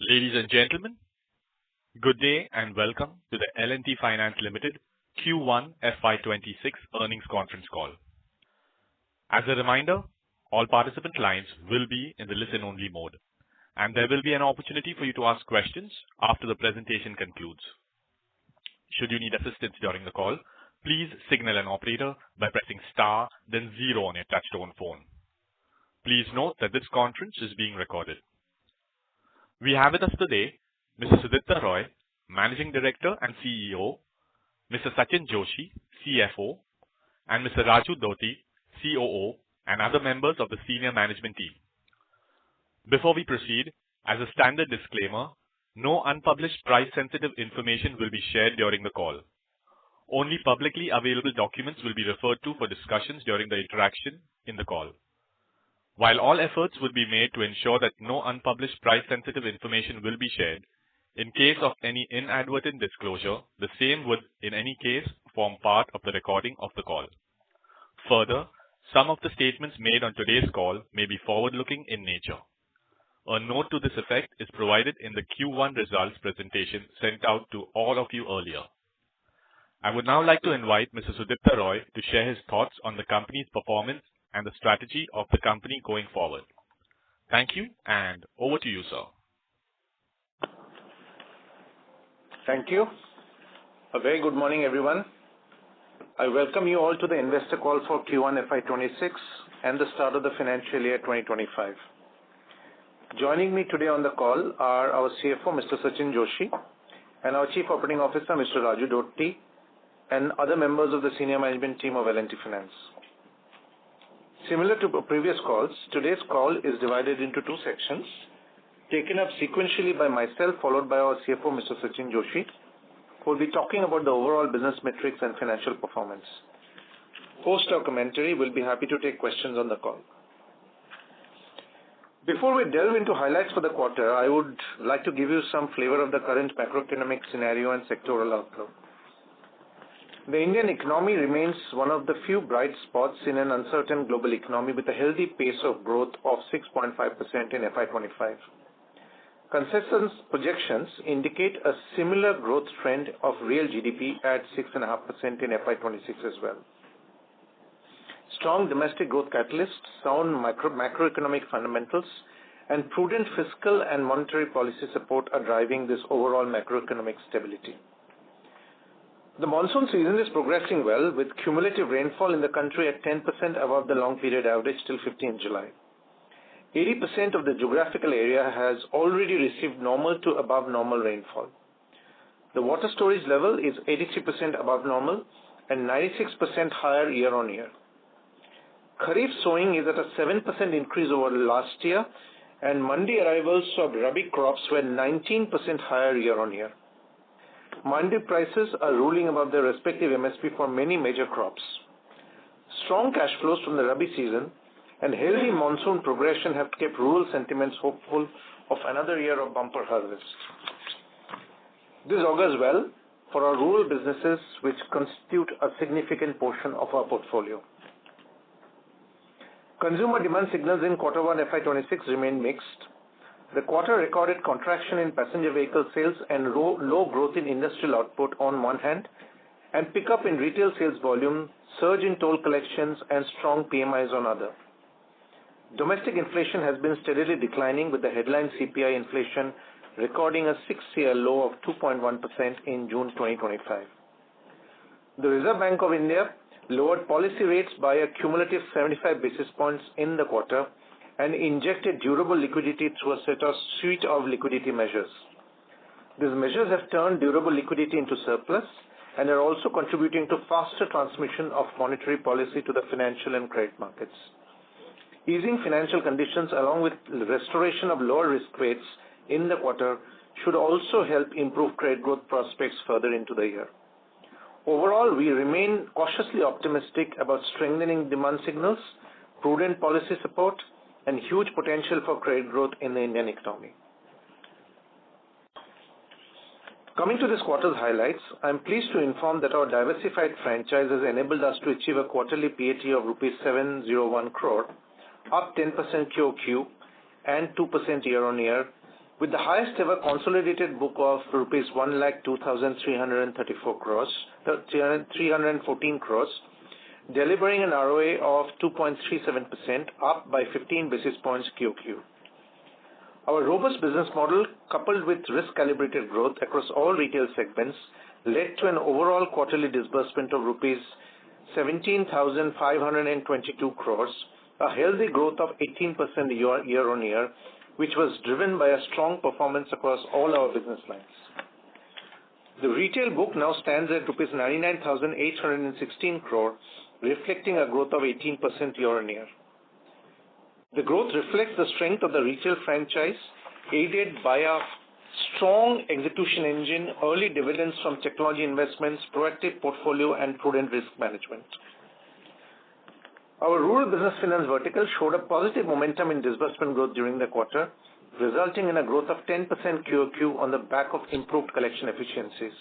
Ladies and gentlemen, good day and welcome to the L&T Finance Limited Q1 FY26 earnings conference call. As a reminder, all participant lines will be in the listen-only mode, and there will be an opportunity for you to ask questions after the presentation concludes. Should you need assistance during the call, please signal an operator by pressing star, then 0 on your touch-tone phone. Please note that this conference is being recorded. We have with us today Mr. Sudipta Roy, Managing Director and CEO, Mr. Sachin Joshi, CFO, and Mr. Raju Doti, COO, and other members of the senior management team. Before we proceed, as a standard disclaimer, no unpublished price-sensitive information will be shared during the call. Only publicly available documents will be referred to for discussions during the interaction in the call. While all efforts will be made to ensure that no unpublished price-sensitive information will be shared, in case of any inadvertent disclosure, the same would, in any case, form part of the recording of the call. Further, some of the statements made on today's call may be forward-looking in nature. A note to this effect is provided in the Q1 results presentation sent out to all of you earlier. I would now like to invite Mr. Sudipta Roy to share his thoughts on the company's performance and the strategy of the company going forward. Thank you, and over to you, sir. Thank you. A very good morning, everyone. I welcome you all to the investor call for Q1 FY26 and the start of the financial year 2025. Joining me today on the call are our CFO, Mr. Sachin Joshi, and our Chief Operating Officer, Mr. Raju Doti, and other members of the senior management team of L&T Finance. Similar to previous calls, today's call is divided into two sections, taken up sequentially by myself, followed by our CFO, Mr. Sachin Joshi, who will be talking about the overall business metrics and financial performance. Post our commentary, we'll be happy to take questions on the call. Before we delve into highlights for the quarter, I would like to give you some flavor of the current macroeconomic scenario and sectoral outlook. The Indian economy remains one of the few bright spots in an uncertain global economy with a healthy pace of growth of 6.5% in FY25. Consensus projections indicate a similar growth trend of real GDP at 6.5% in FY26 as well. Strong domestic growth catalysts, sound macroeconomic fundamentals, and prudent fiscal and monetary policy support are driving this overall macroeconomic stability. The monsoon season is progressing well, with cumulative rainfall in the country at 10% above the long period average till 15 July. 80% of the geographical area has already received normal to above normal rainfall. The water storage level is 83% above normal and 96% higher year on year. Kharif sowing is at a 7% increase over last year, and mandi arrivals of Rabi crops were 19% higher year on year. Mandi prices are ruling above their respective MSP for many major crops. Strong cash flows from the Rabi season and healthy monsoon progression have kept rural sentiments hopeful of another year of bumper harvest. This augurs well for our rural businesses, which constitute a significant portion of our portfolio. Consumer demand signals in Q1 FY26 remain mixed. The quarter recorded contraction in passenger vehicle sales and low growth in industrial output on one hand, and pickup in retail sales volume, surge in toll collections, and strong PMIs on other. Domestic inflation has been steadily declining, with the headline CPI inflation recording a 6-year low of 2.1% in June 2025. The Reserve Bank of India lowered policy rates by a cumulative 75 basis points in the quarter and injected durable liquidity through a suite of liquidity measures. These measures have turned durable liquidity into surplus and are also contributing to faster transmission of monetary policy to the financial and credit markets. Easing financial conditions along with restoration of lower risk weights in the quarter should also help improve credit growth prospects further into the year. Overall, we remain cautiously optimistic about strengthening demand signals, prudent policy support, and huge potential for credit growth in the Indian economy. Coming to this quarter's highlights, I am pleased to inform that our diversified franchise has enabled us to achieve a quarterly PAT of rupees 701 crore, up 10% QOQ and 2% year on year, with the highest ever consolidated book of rupees 1,02,334 crores, 314 crores, delivering an ROA of 2.37%, up by 15 basis points QOQ. Our robust business model, coupled with risk-calibrated growth across all retail segments, led to an overall quarterly disbursement of rupees 17,522 crores, a healthy growth of 18% year-on-year, which was driven by a strong performance across all our business lines. The retail book now stands at rupees 99,816 crore, reflecting a growth of 18% year-on-year. The growth reflects the strength of the retail franchise, aided by a strong execution engine, early dividends from technology investments, proactive portfolio, and prudent risk management. Our rural business finance vertical showed a positive momentum in disbursement growth during the quarter, resulting in a growth of 10% QOQ on the back of improved collection efficiencies.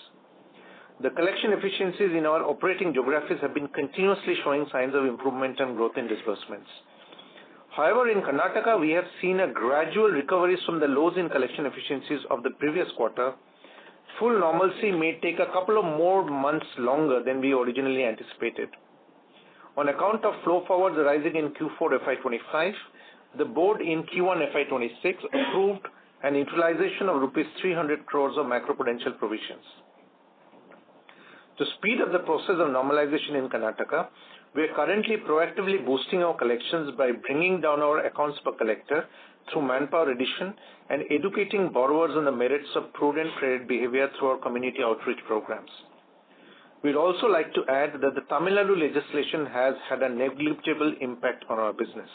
The collection efficiencies in our operating geographies have been continuously showing signs of improvement and growth in disbursements. However, in Karnataka, we have seen a gradual recovery from the lows in collection efficiencies of the previous quarter. Full normalcy may take a couple of more months longer than we originally anticipated. On account of flow forwards arising in Q4 FY25, the board in Q1 FY26 approved an utilization of rupees 300 crores of macroprudential provisions. To speed up the process of normalization in Karnataka, we are currently proactively boosting our collections by bringing down our accounts per collector through manpower addition and educating borrowers on the merits of prudent credit behavior through our community outreach programs. We'd also like to add that the Tamil Nadu legislation has had a negligible impact on our business.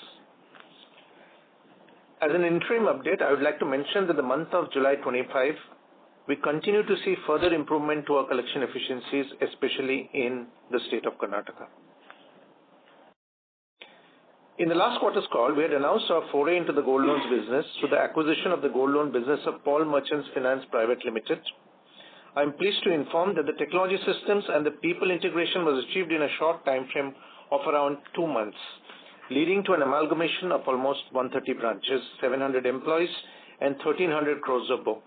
As an interim update, I would like to mention that the month of July 25, we continue to see further improvement to our collection efficiencies, especially in the state of Karnataka. In the last quarter's call, we had announced our foray into the gold loans business through the acquisition of the gold loan business of Paul Merchants Finance Private Limited. I am pleased to inform that the technology systems and the people integration was achieved in a short time frame of around 2 months, leading to an amalgamation of almost 130 branches, 700 employees, and 1,300 crores of book.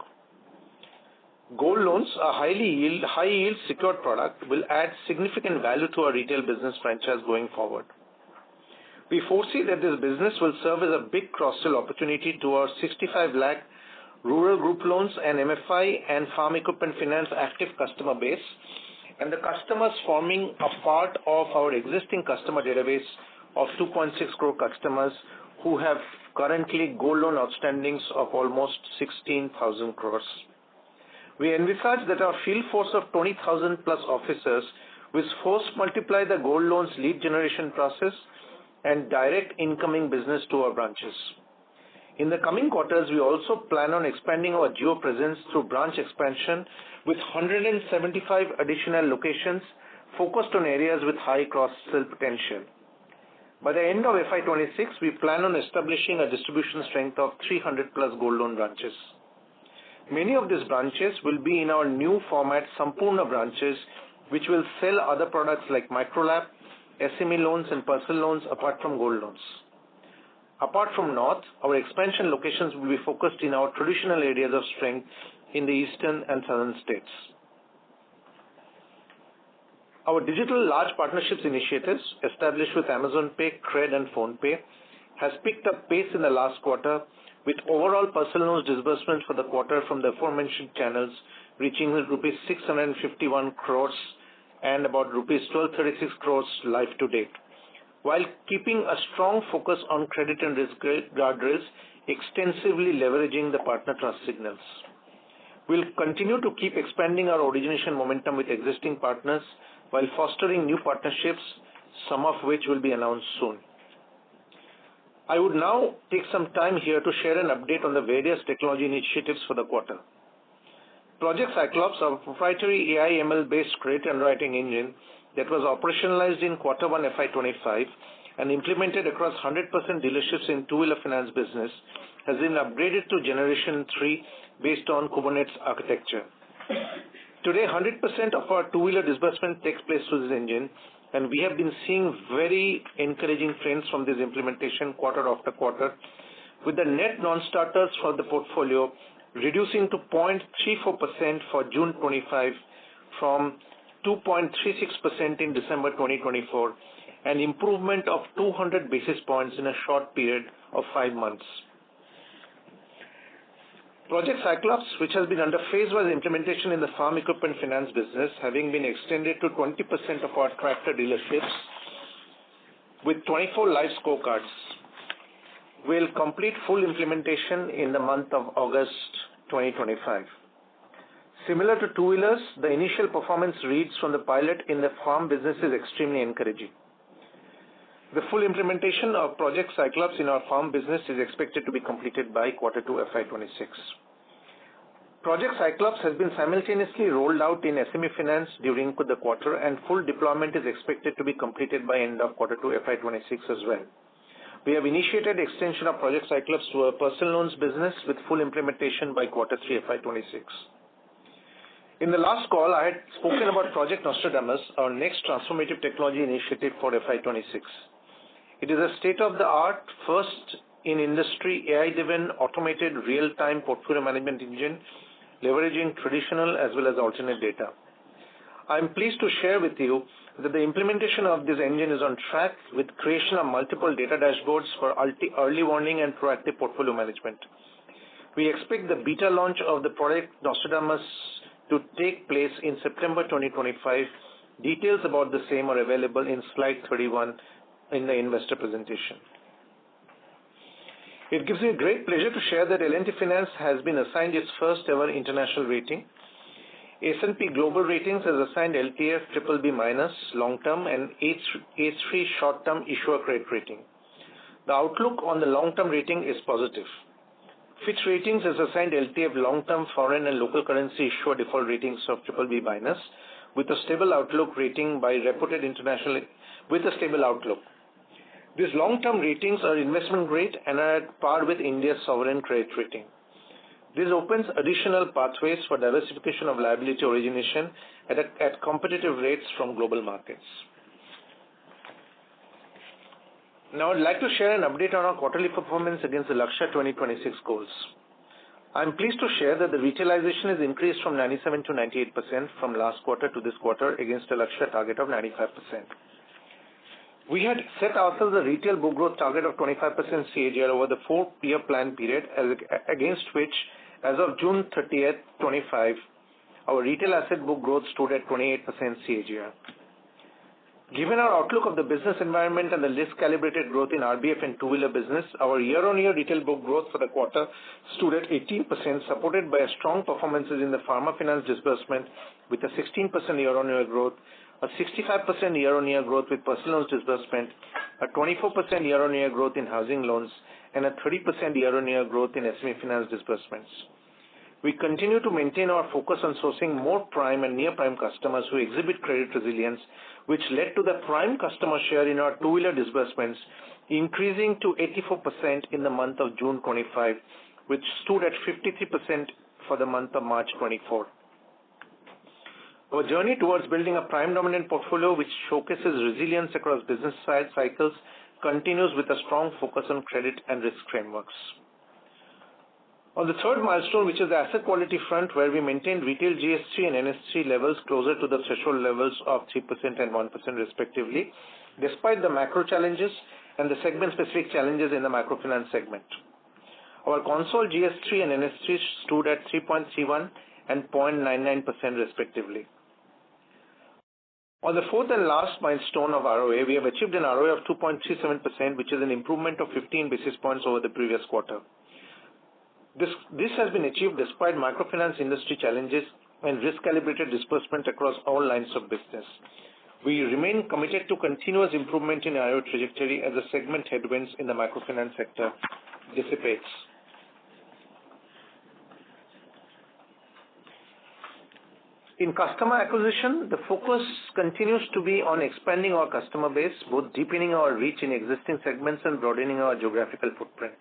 Gold loans, a high yield secured product, will add significant value to our retail business franchise going forward. We foresee that this business will serve as a big cross-sell opportunity to our 65 lakh rural group loans and MFI and farm equipment finance active customer base, and the customers forming a part of our existing customer database of 2.6 crore customers who have currently gold loan outstandings of almost 16,000 crores. We envisage that our field force of 20,000 plus officers will force multiply the gold loans lead generation process and direct incoming business to our branches. In the coming quarters, we also plan on expanding our geo presence through branch expansion with 175 additional locations focused on areas with high cross-sell potential. By the end of FY26, we plan on establishing a distribution strength of 300 plus gold loan branches. Many of these branches will be in our new format Sampurna branches, which will sell other products like microlab, SME loans and personal loans apart from gold loans. Apart from North, our expansion locations will be focused in our traditional areas of strength in the eastern and southern states. Our digital large partnerships initiatives established with Amazon Pay, Cred and PhonePe has picked up pace in the last quarter, with overall personal loans disbursement for the quarter from the aforementioned channels reaching rupees 651 crores and about rupees 1236 crores live to date, while keeping a strong focus on credit and risk guardrails, extensively leveraging the partner trust signals. We'll continue to keep expanding our origination momentum with existing partners while fostering new partnerships, some of which will be announced soon. I would now take some time here to share an update on the various technology initiatives for the quarter. Project Cyclops, our proprietary AI/ML-based credit underwriting engine that was operationalized in Q1 FY25 and implemented across 100% dealerships in two-wheeler finance business, has been upgraded to Generation 3 based on Kubernetes architecture. Today, 100% of our two-wheeler disbursement takes place through this engine, and we have been seeing very encouraging trends from this implementation quarter after quarter, with the net non-starters for the portfolio reducing to 0.34% for June 25 from 2.36% in December 2024, an improvement of 200 basis points in a short period of 5 months. Project Cyclops, which has been under phase-wise implementation in the farm equipment finance business, having been extended to 20% of our tractor dealerships with 24 live scorecards, will complete full implementation in the month of August 2025. Similar to two-wheelers, the initial performance reads from the pilot in the farm business is extremely encouraging. The full implementation of Project Cyclops in our farm business is expected to be completed by Q2 FY26. Project Cyclops has been simultaneously rolled out in SME Finance during the quarter, and full deployment is expected to be completed by end of Q2 FY26 as well. We have initiated extension of Project Cyclops to our personal loans business with full implementation by Q3 FY26. In the last call, I had spoken about Project Nostradamus, our next transformative technology initiative for FY26. It is a state-of-the-art, first in industry, AI-driven, automated, real-time portfolio management engine, leveraging traditional as well as alternate data. I am pleased to share with you that the implementation of this engine is on track with creation of multiple data dashboards for early warning and proactive portfolio management. We expect the beta launch of the Project Nostradamus to take place in September 2025. Details about the same are available in slide 31 in the investor presentation. It gives me great pleasure to share that L&T Finance has been assigned its first ever international rating. S&P Global Ratings has assigned LTF BBB- long-term and A3 short-term issuer credit rating. The outlook on the long-term rating is positive. Fitch Ratings has assigned LTF long-term foreign and local currency issuer default ratings of BBB- with a stable outlook rating by reputed international with a stable outlook. These long-term ratings are investment grade and are at par with India's sovereign credit rating. This opens additional pathways for diversification of liability origination at competitive rates from global markets. Now I'd like to share an update on our quarterly performance against the Lakshya 2026 goals. I am pleased to share that the retailization has increased from 97 to 98% from last quarter to this quarter against a Lakshya target of 95%. We had set ourselves a retail book growth target of 25% CAGR over the 4-year plan period, against which, as of June 30th, 25, our retail asset book growth stood at 28% CAGR. Given our outlook of the business environment and the risk-calibrated growth in RBF and two-wheeler business, our year-on-year retail book growth for the quarter stood at 18%, supported by strong performances in the pharma finance disbursement with a 16% year-on-year growth, a 65% year-on-year growth with personal loans disbursement, a 24% year-on-year growth in housing loans, and a 30% year-on-year growth in SME finance disbursements. We continue to maintain our focus on sourcing more prime and near-prime customers who exhibit credit resilience, which led to the prime customer share in our two-wheeler disbursements increasing to 84% in the month of June 25, which stood at 53% for the month of March 24. Our journey towards building a prime dominant portfolio which showcases resilience across business cycles continues with a strong focus on credit and risk frameworks. On the third milestone, which is the asset quality front, where we maintained retail GS3 and NS3 levels closer to the threshold levels of 3% and 1% respectively, despite the macro challenges and the segment-specific challenges in the microfinance segment. Our Concall GS3 and NS3 stood at 3.31 and 0.99% respectively. On the fourth and last milestone of ROA, we have achieved an ROA of 2.37%, which is an improvement of 15 basis points over the previous quarter. This has been achieved despite microfinance industry challenges and risk-calibrated disbursement across all lines of business. We remain committed to continuous improvement in ROA trajectory as the segment headwinds in the microfinance sector dissipates. In customer acquisition, the focus continues to be on expanding our customer base, both deepening our reach in existing segments and broadening our geographical footprint.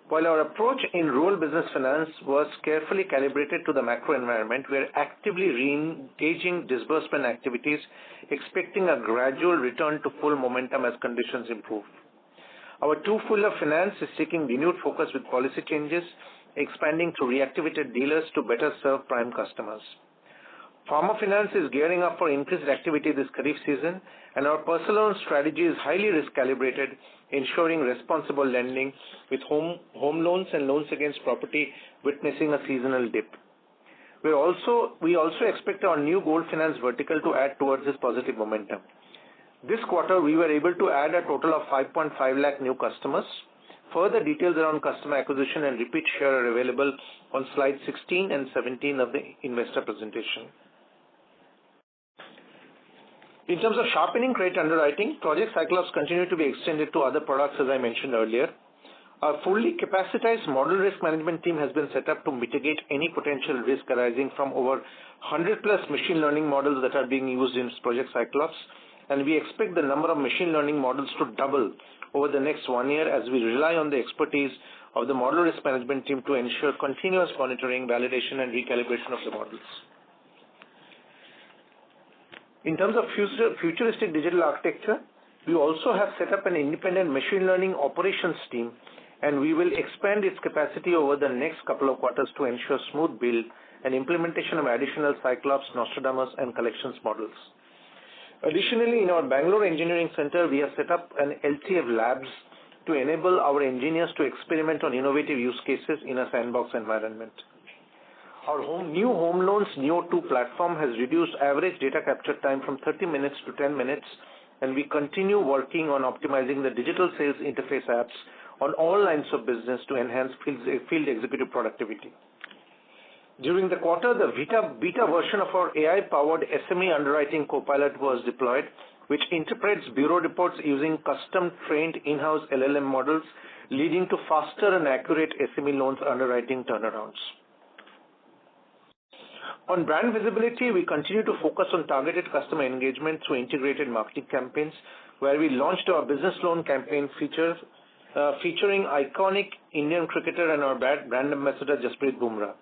While our approach in rural business finance was carefully calibrated to the macro environment, we are actively re-engaging disbursement activities, expecting a gradual return to full momentum as conditions improve. Our two-wheeler finance is taking renewed focus with policy changes expanding through reactivated dealers to better serve prime customers. Farmer finance is gearing up for increased activity this Kharif season, and our personal loan strategy is highly risk calibrated, ensuring responsible lending with home loans and loans against property witnessing a seasonal dip. We also expect our new gold finance vertical to add towards this positive momentum. This quarter, we were able to add a total of 5.5 lakh new customers. Further details around customer acquisition and repeat share are available on slides 16 and 17 of the investor presentation. In terms of sharpening credit underwriting, Project Cyclops continue to be extended to other products as I mentioned earlier. Our fully capacitized model risk management team has been set up to mitigate any potential risk arising from over 100 plus machine learning models that are being used in Project Cyclops, and we expect the number of machine learning models to double over the next 1 year as we rely on the expertise of the model risk management team to ensure continuous monitoring, validation, and recalibration of the models. In terms of futuristic digital architecture, we also have set up an independent machine learning operations team, and we will expand its capacity over the next couple of quarters to ensure smooth build and implementation of additional Cyclops, Nostradamus, and collections models. Additionally, in our Bangalore Engineering Center, we have set up an LTF Labs to enable our engineers to experiment on innovative use cases in a sandbox environment. Our new Home Loans Neo 2 platform has reduced average data capture time from 30 minutes to 10 minutes, and we continue working on optimizing the digital sales interface apps on all lines of business to enhance field executive productivity. During the quarter, the beta version of our AI-powered SME underwriting copilot was deployed, which interprets bureau reports using custom-trained in-house LLM models, leading to faster and accurate SME loans underwriting turnarounds. On brand visibility, we continue to focus on targeted customer engagement through integrated marketing campaigns, where we launched our business loan campaign featuring iconic Indian cricketer and our brand ambassador Jasprit Bumrah.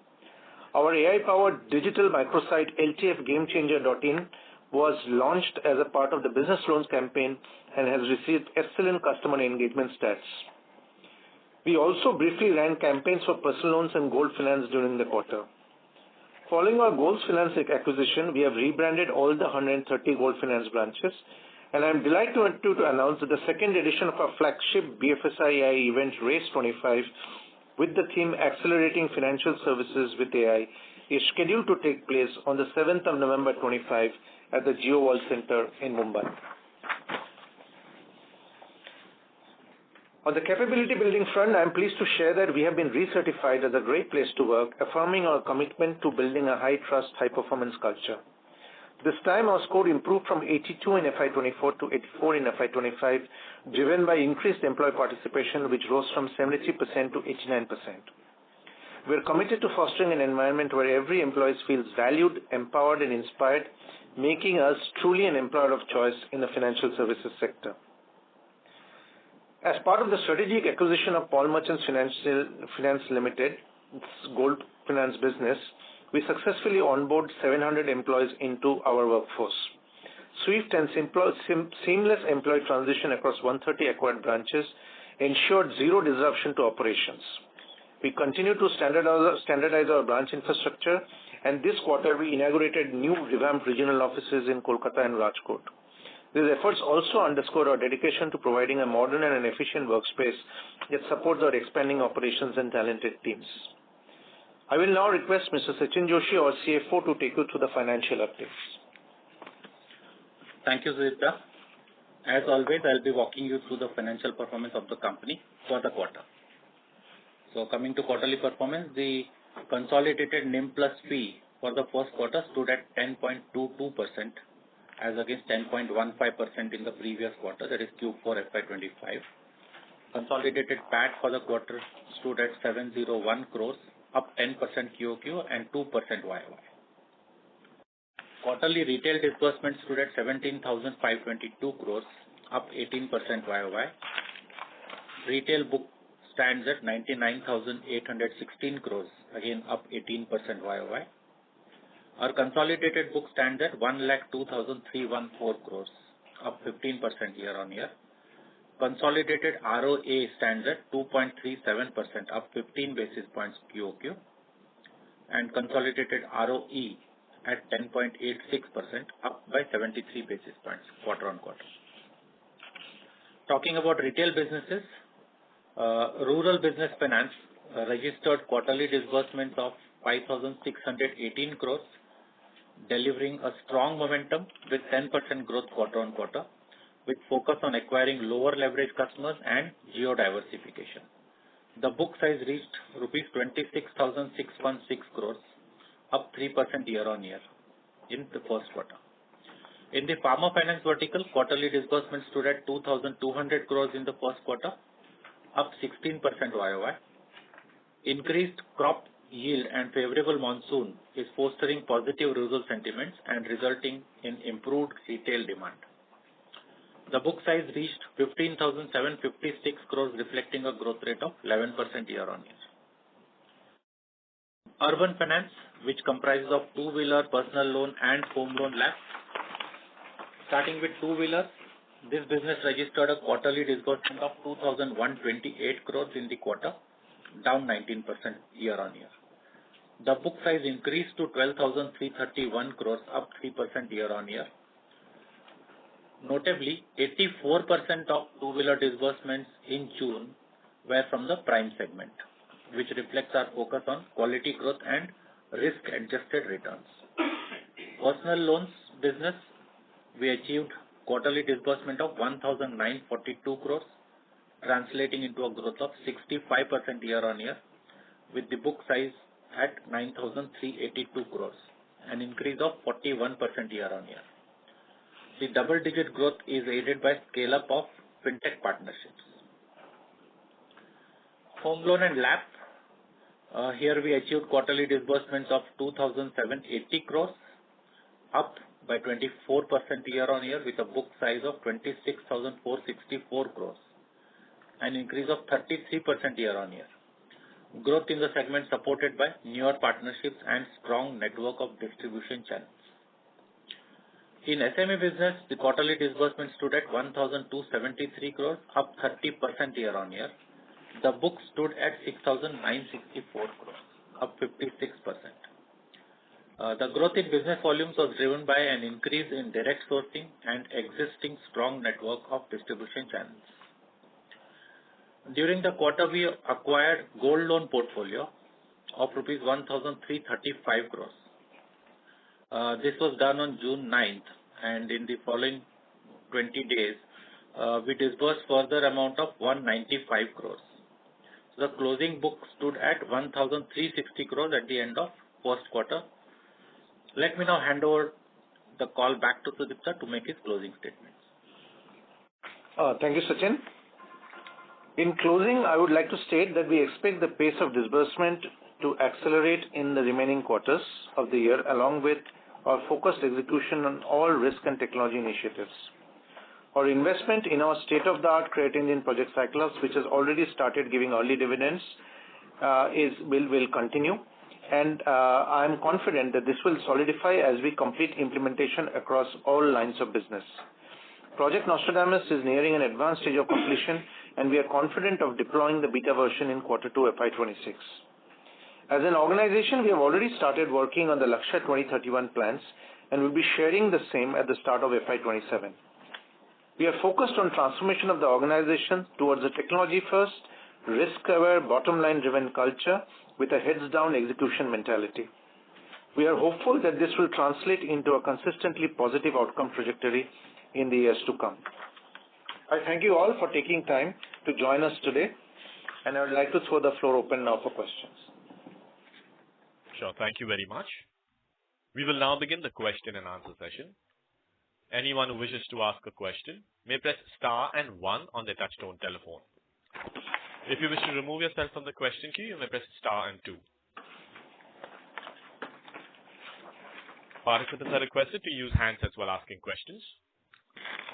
Our AI-powered digital microsite LTFGamechanger.in was launched as a part of the business loans campaign and has received excellent customer engagement stats. We also briefly ran campaigns for personal loans and gold finance during the quarter. Following our gold finance acquisition, we have rebranded all the 130 gold finance branches, and I am delighted to announce that the second edition of our flagship BFSI AI event, Race 25, with the theme Accelerating Financial Services with AI, is scheduled to take place on the 7th of November 25 at the Geo World Center in Mumbai. On the capability building front, I am pleased to share that we have been recertified as a great place to work, affirming our commitment to building a high-trust, high-performance culture. This time, our score improved from 82 in FY24 to 84 in FY25, driven by increased employee participation, which rose from 73% to 89%. We are committed to fostering an environment where every employee feels valued, empowered, and inspired, making us truly an employer of choice in the financial services sector. As part of the strategic acquisition of Paul Merchants Finance Limited, gold finance business, we successfully onboard 700 employees into our workforce. Swift and seamless employee transition across 130 acquired branches ensured zero disruption to operations. We continue to standardize our branch infrastructure, and this quarter we inaugurated new revamped regional offices in Kolkata and Rajkot. These efforts also underscore our dedication to providing a modern and an efficient workspace that supports our expanding operations and talented teams. I will now request Mr. Sachin Joshi, our CFO, to take you through the financial updates. Thank you, Sudipta. As always, I'll be walking you through the financial performance of the company for the quarter. So coming to quarterly performance, the consolidated NIM plus fee for the first quarter stood at 10.22% as against 10.15% in the previous quarter, that is Q4 FY25. Consolidated PAT for the quarter stood at 701 crores, up 10% QOQ and 2% YOY. Quarterly retail disbursements stood at 17,522 crores, up 18% YOY. Retail book stands at 99,816 crores, again up 18% YOY. Our consolidated book stands at 1,02,314 crores, up 15% year on year. consolidated ROA stands at 2.37%, up 15 basis points QOQ, and consolidated ROE at 10.86%, up by 73 basis points quarter on quarter. Talking about retail businesses, rural business finance registered quarterly disbursements of 5,618 crores, delivering a strong momentum with 10% growth quarter on quarter, with focus on acquiring lower leverage customers and geo diversification. The book size reached rupees 26,616 crores, up 3% year on year in the first quarter. In the farmer finance vertical, quarterly disbursements stood at 2,200 crores in the first quarter, up 16% YOY. Increased crop yield and favorable monsoon is fostering positive rural sentiments and resulting in improved retail demand. The book size reached 15,756 crores, reflecting a growth rate of 11% year on year. Urban finance, which comprises of two-wheeler, personal loan and home loan LAP. Starting with two-wheelers, this business registered a quarterly disbursement of 2,128 crores in the quarter, down 19% year on year. The book size increased to 12,331 crores, up 3% year on year. Notably, 84% of two-wheeler disbursements in June were from the prime segment, which reflects our focus on quality growth and risk-adjusted returns. Personal loans business, we achieved quarterly disbursement of 1,942 crores, translating into a growth of 65% year on year, with the book size at 9,382 crores, an increase of 41% year on year. The double-digit growth is aided by scale-up of fintech partnerships. Home loan and LAP, here we achieved quarterly disbursements of 2,780 crores, up by 24% year on year, with a book size of 26,464 crores, an increase of 33% year on year. Growth in the segment supported by newer partnerships and strong network of distribution channels. In SME business, the quarterly disbursement stood at 1,273 crores, up 30% year on year. The book stood at 6,964 crores, up 56%. The growth in business volumes was driven by an increase in direct sourcing and existing strong network of distribution channels. During the quarter, we acquired gold loan portfolio of rupees 1,335 crores. This was done on June 9th, and in the following 20 days, we disbursed further amount of 195 crores. The closing book stood at 1,360 crores at the end of first quarter. Let me now hand over the call back to Sudipta to make his closing statements. Thank you, Sachin. In closing, I would like to state that we expect the pace of disbursement to accelerate in the remaining quarters of the year, along with our focused execution on all risk and technology initiatives. Our investment in our state-of-the-art credit engine Project Cyclops, which has already started giving early dividends, will continue. And I am confident that this will solidify as we complete implementation across all lines of business. Project Nostradamus is nearing an advanced stage of completion, and we are confident of deploying the beta version in Q2 FY26. As an organization, we have already started working on the Lakshya 2031 plans and will be sharing the same at the start of FY27. We are focused on transformation of the organization towards a technology-first, risk-aware, bottom-line driven culture with a heads-down execution mentality. We are hopeful that this will translate into a consistently positive outcome trajectory in the years to come. I thank you all for taking time to join us today, and I would like to throw the floor open now for questions. Sure, thank you very much. We will now begin the question and answer session. Anyone who wishes to ask a question may press star and 1 on their touchtone telephone. If you wish to remove yourself from the question queue, you may press star and 2. Participants are requested to use handsets while asking questions.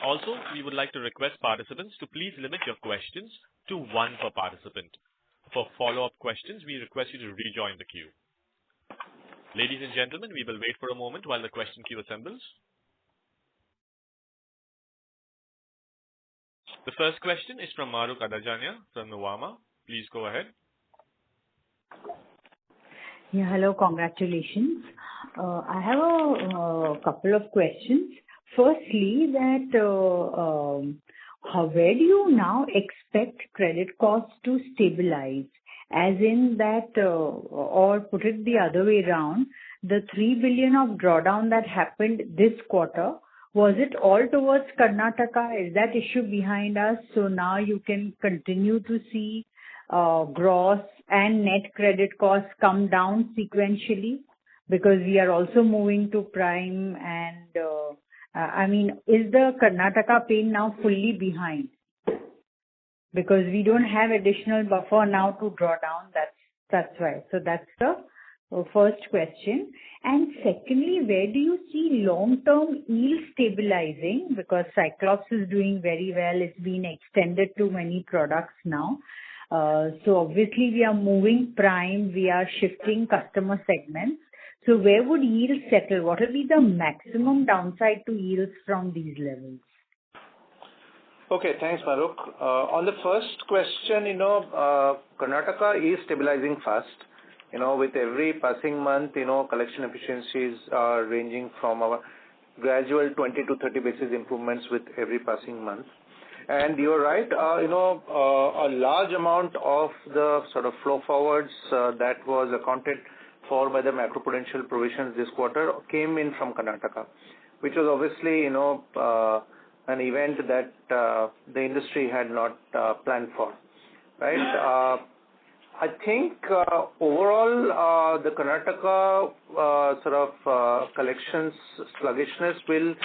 Also, we would like to request participants to please limit your questions to 1 per participant. For follow-up questions, we request you to rejoin the queue. Ladies and gentlemen, we will wait for a moment while the question queue assembles. The first question is from Mahrukh Adajania from Nuvama. Please go ahead. Yeah, hello, congratulations. I have a couple of questions. Firstly, where do you now expect credit costs to stabilize? As in that, or put it the other way around, the 3 billion of drawdown that happened this quarter, was it all towards Karnataka? Is that issue behind us? So now you can continue to see gross and net credit costs come down sequentially, because we are also moving to prime and is the Karnataka pain now fully behind? Because we don't have additional buffer now to draw down. That's why. So that's the first question. And secondly, where do you see long-term yield stabilizing? Because Cyclops is doing very well. It's been extended to many products now. So obviously we are moving prime. We are shifting customer segments. So where would yields settle? What will be the maximum downside to yields from these levels? Okay, thanks, Mahrukh. On the first question, Karnataka is stabilizing fast. With every passing month, collection efficiencies are ranging from our gradual 20 to 30 basis improvements with every passing month. And you're right, a large amount of the sort of flow forwards that was accounted for by the macroprudential provisions this quarter came in from Karnataka, which was obviously, an event that the industry had not planned for, right? I think overall the Karnataka collections sluggishness will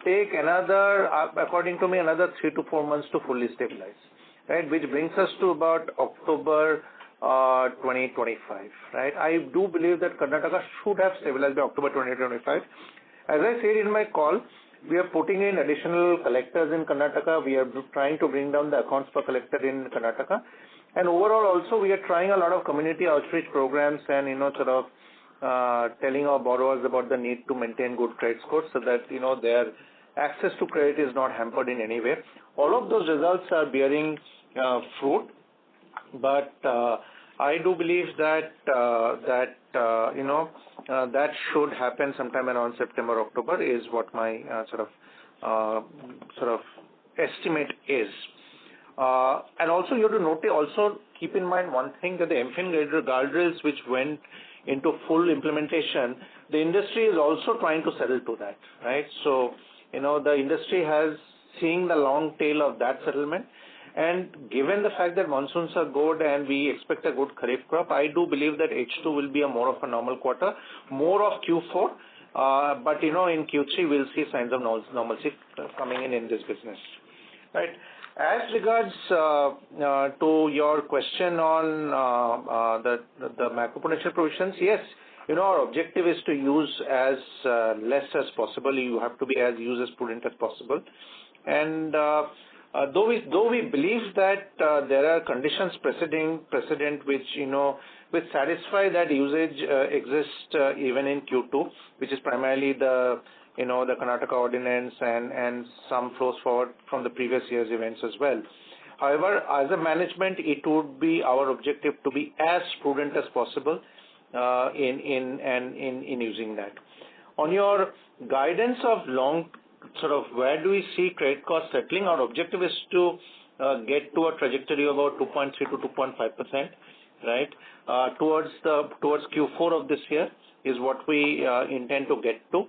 take another, according to me, another 3 to 4 months to fully stabilize, right? Which brings us to about October 2025, right? I do believe that Karnataka should have stabilized by October 2025. As I said in my call, we are putting in additional collectors in Karnataka. We are trying to bring down the accounts per collector in Karnataka. And overall also, we are trying a lot of community outreach programs and, telling our borrowers about the need to maintain good credit scores so that, their access to credit is not hampered in any way. All of those results are bearing fruit. But I do believe that that should happen sometime around September, October is what my sort of estimate is. And also you have to note, also keep in mind one thing, that the MFIN guardrails which went into full implementation, the industry is also trying to settle to that, right? So, the industry has seen the long tail of that settlement. And given the fact that monsoons are good and we expect a good kharif crop, I do believe that H2 will be more of a normal quarter, more of Q4. But, in Q3, we'll see signs of normalcy coming in this business, right? As regards to your question on the macroprudential provisions, yes, our objective is to use as less as possible. You have to be as prudent as possible. And though we believe that there are conditions precedent which which satisfy that usage exists even in Q2, which is primarily the Karnataka ordinance and some flows forward from the previous year's events as well. However, as a management, it would be our objective to be as prudent as possible in using that. On your guidance of long where do we see credit costs settling? Our objective is to get to a trajectory of about 2.3 to 2.5%, right? Towards Q4 of this year is what we intend to get to.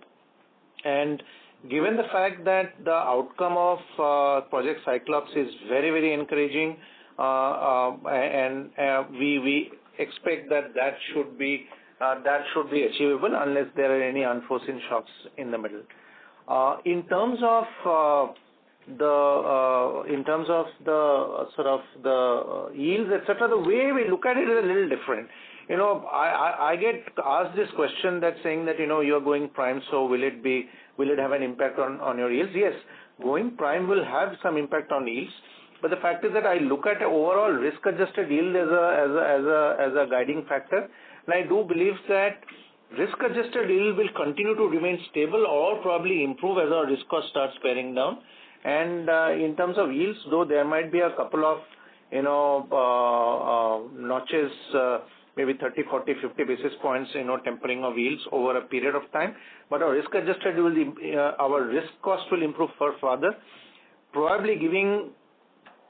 And given the fact that the outcome of Project Cyclops is very, very encouraging, and we expect that should be achievable unless there are any unforeseen shocks in the middle. In terms of the yields, etc., the way we look at it is a little different. I get asked this question that saying that you are going prime, so will it have an impact on your yields? Yes, going prime will have some impact on yields. But the fact is that I look at overall risk-adjusted yield as a guiding factor, and I do believe that risk-adjusted yield will continue to remain stable or probably improve as our risk cost starts paring down. And in terms of yields, though there might be a couple of notches, maybe 30, 40, 50 basis points, tempering of yields over a period of time. But our risk-adjusted our risk cost will improve further, probably giving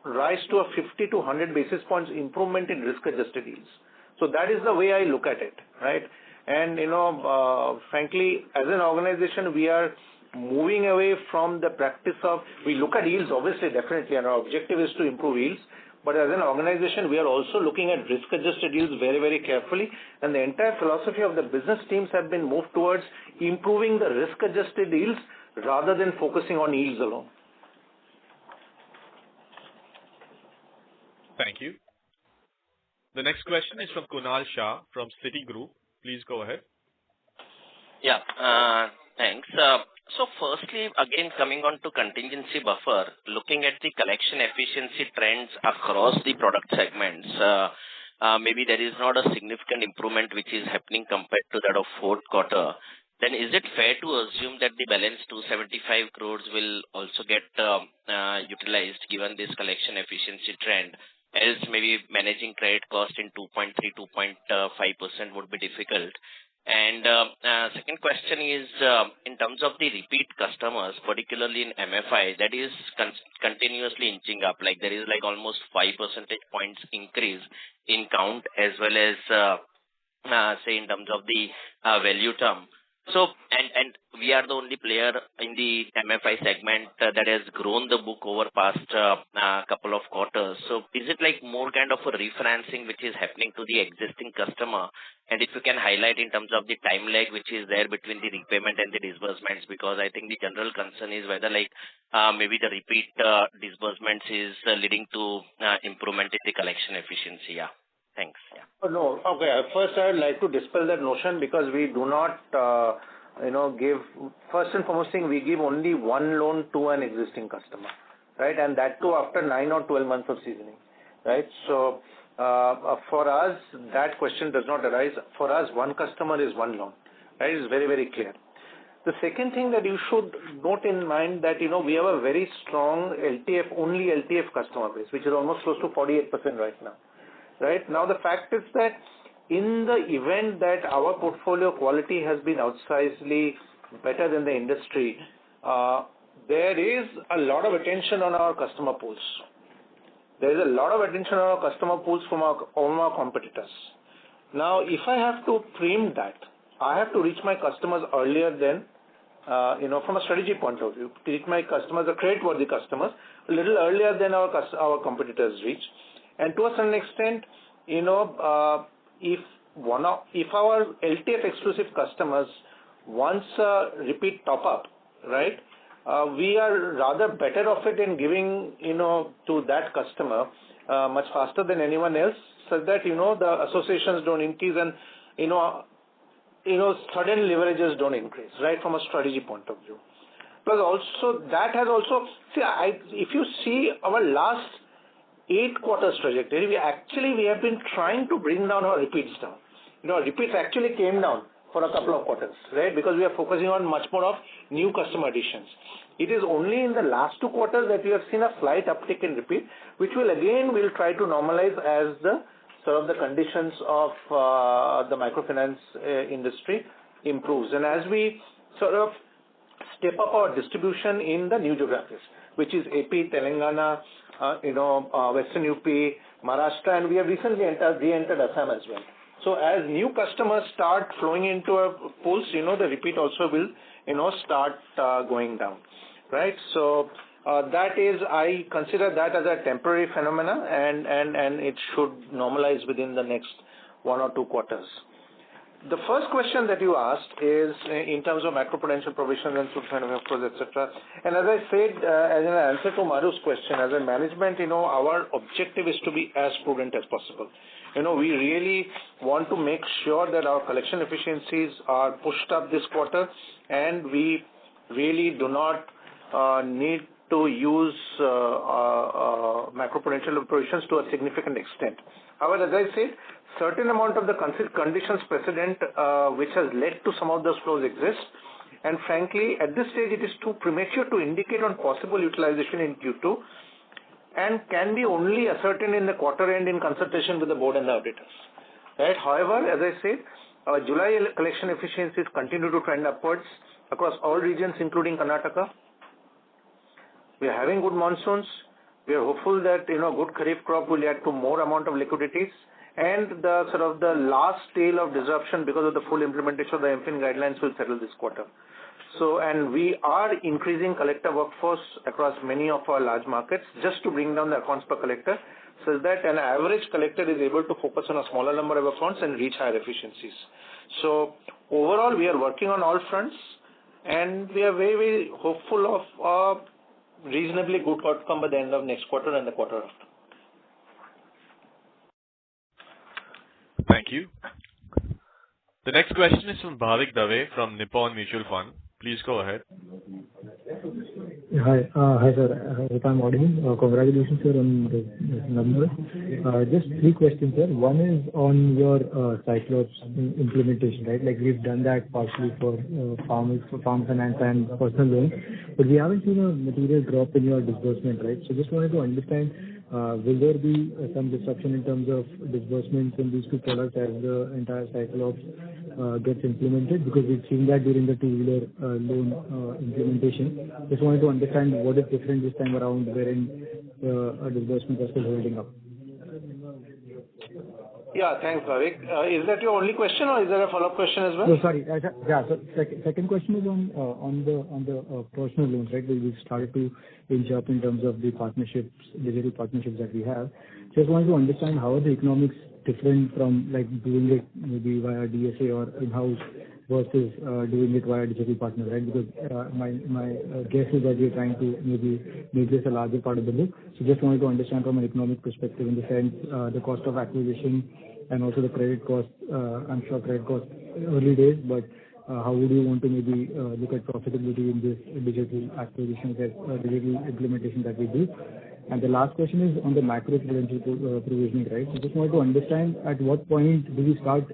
rise to a 50 to 100 basis points improvement in risk-adjusted yields. So that is the way I look at it, right? And frankly, as an organization, we are moving away from the practice of, we look at yields obviously, definitely, and our objective is to improve yields. But as an organization, we are also looking at risk-adjusted yields very, very carefully. And the entire philosophy of the business teams have been moved towards improving the risk-adjusted yields rather than focusing on yields alone. Thank you. The next question is from Kunal Shah from Citigroup. Please go ahead. Yeah, thanks. So firstly, again, coming on to contingency buffer, looking at the collection efficiency trends across the product segments, maybe there is not a significant improvement which is happening compared to that of fourth quarter. Then is it fair to assume that the balance 275 crores will also get utilized given this collection efficiency trend? Else maybe managing credit cost in 2.3, 2.5% would be difficult. And second question is in terms of the repeat customers, particularly in MFI, that is continuously inching up. Like there is like almost 5 percentage points increase in count as well as say in terms of the value term. So and we are the only player in the MFI segment that has grown the book over past couple of quarters. So is it like more kind of a refinancing which is happening to the existing customer? And if you can highlight in terms of the time lag which is there between the repayment and the disbursements, because I think the general concern is whether like maybe the repeat disbursements is leading to improvement in the collection efficiency. Yeah. Thanks. Yeah. No. Okay. First, I would like to dispel that notion because we do not, give, first and foremost thing, we give only one loan to an existing customer, right? And that too after 9 or 12 months of seasoning, right? So, for us, that question does not arise. For us, one customer is one loan, right? It's very, very clear. The second thing that you should note in mind that, we have a very strong only LTF customer base, which is almost close to 48% right now. Right now, the fact is that in the event that our portfolio quality has been outsizedly better than the industry, there is a lot of attention on our customer pools. There is a lot of attention on our customer pools from our competitors. Now, if I have to preempt that, I have to reach my customers earlier than, from a strategy point of view, reach my customers, the creditworthy customers, a little earlier than our competitors reach. And to a certain extent, if our LTF exclusive customers wants a repeat top up, right, we are rather better off it in giving, to that customer much faster than anyone else, so that, the associations don't increase and, sudden leverages don't increase, right, from a strategy point of view. But also, that has also, if you see our last 8 quarters trajectory, we have been trying to bring down our repeats down. Repeats actually came down for a couple of quarters, right? Because we are focusing on much more of new customer additions. It is only in the last 2 quarters that we have seen a slight uptick in repeat, which we'll try to normalize as the sort of the conditions of the microfinance industry improves. And as we sort of step up our distribution in the new geographies, which is AP, Telangana, Western UP, Maharashtra, and we have recently re-entered Assam as well. So as new customers start flowing into our pools, the repeat also will, start going down, right? So I consider that as a temporary phenomena, and it should normalize within the next 1 or 2 quarters. The first question that you asked is in terms of macroprudential provisions and etc. And as I said, as an answer to Maru's question, as a management, our objective is to be as prudent as possible. We really want to make sure that our collection efficiencies are pushed up this quarter, and we really do not need to use macroprudential provisions to a significant extent. However, as I said, certain amount of the conditions precedent which has led to some of those flows exist, And frankly, at this stage, it is too premature to indicate on possible utilization in Q2 and can be only ascertained in the quarter end in consultation with the board and the auditors. Right? However, as I said, our July collection efficiencies continue to trend upwards across all regions, including Karnataka. We are having good monsoons. We are hopeful that good kharif crop will add to more amount of liquidities, and the the last tail of disruption because of the full implementation of the MFIN guidelines will settle this quarter. So, and we are increasing collector workforce across many of our large markets just to bring down the accounts per collector, so that an average collector is able to focus on a smaller number of accounts and reach higher efficiencies. So, overall, we are working on all fronts, and we are very, very hopeful of a reasonably good outcome by the end of next quarter and the quarter after. Thank you. The next question is from Bhavik Dave from Nippon Mutual Fund. Please go ahead. Hi, sir. I hope I'm audible. Congratulations, sir, on the numbers. Just three questions, sir. One is on your Cyclops implementation, right? Like we've done that partially for farm finance and personal loans, but we haven't seen a material drop in your disbursement, right? So just wanted to understand, will there be some disruption in terms of disbursements in these two products as the entire Cyclops gets implemented? Because we've seen that during the two-wheeler loan implementation. Just wanted to understand what is different this time around wherein disbursements are still holding up. Yeah, thanks, Bhavik. Is that your only question, or is there a follow-up question as well? No, sorry. Yeah. So second question is on the personal loans, right? We've started to inch up in terms of the partnerships, digital partnerships that we have. Just wanted to understand how are the economics different from like doing it maybe via DSA or in-house versus doing it via digital partner, right? Because my guess is that you're trying to maybe make this a larger part of the book. So just wanted to understand from an economic perspective in the sense the cost of acquisition and also the credit cost. I'm sure credit cost early days, but how would you want to maybe look at profitability in this digital acquisition, digital implementation that we do? And the last question is on the macro prudential provisioning, right? So just wanted to understand at what point do we start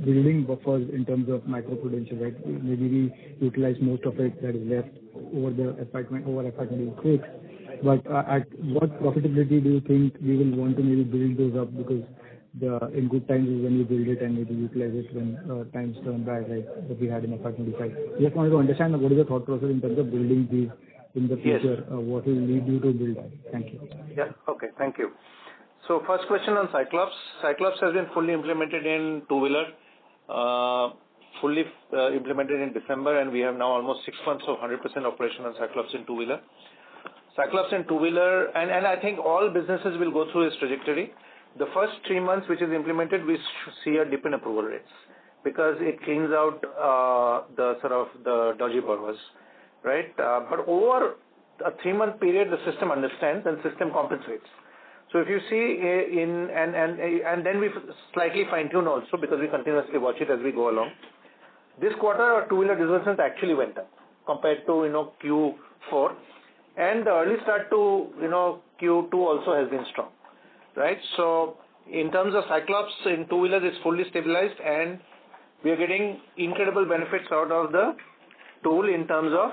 building buffers in terms of macro prudential, right? Maybe we utilize most of it that is left over FY26. But at what profitability do you think we will want to maybe build those up? Because in good times is when you build it and maybe utilize it when times turn bad, right? That we had in FY25. Just wanted to understand what is the thought process in terms of building these in the future. Yes. What will lead you to build that? Thank you. Yeah. Okay. Thank you. So first question on Cyclops. Cyclops has been fully implemented in two-wheeler, fully implemented in December, and we have now almost 6 months of 100% operation on Cyclops in two-wheeler. Cyclops in two-wheeler, and I think all businesses will go through this trajectory. The first 3 months which is implemented, we see a dip in approval rates because it cleans out the dodgy borrowers, right? But over a 3-month period, the system understands and system compensates. So if you see and then we slightly fine-tune also because we continuously watch it as we go along. This quarter, our two-wheeler disbursements actually went up compared to Q4, and the early start to Q2 also has been strong, right? So in terms of Cyclops in two-wheelers, it's fully stabilized, and we are getting incredible benefits out of the tool in terms of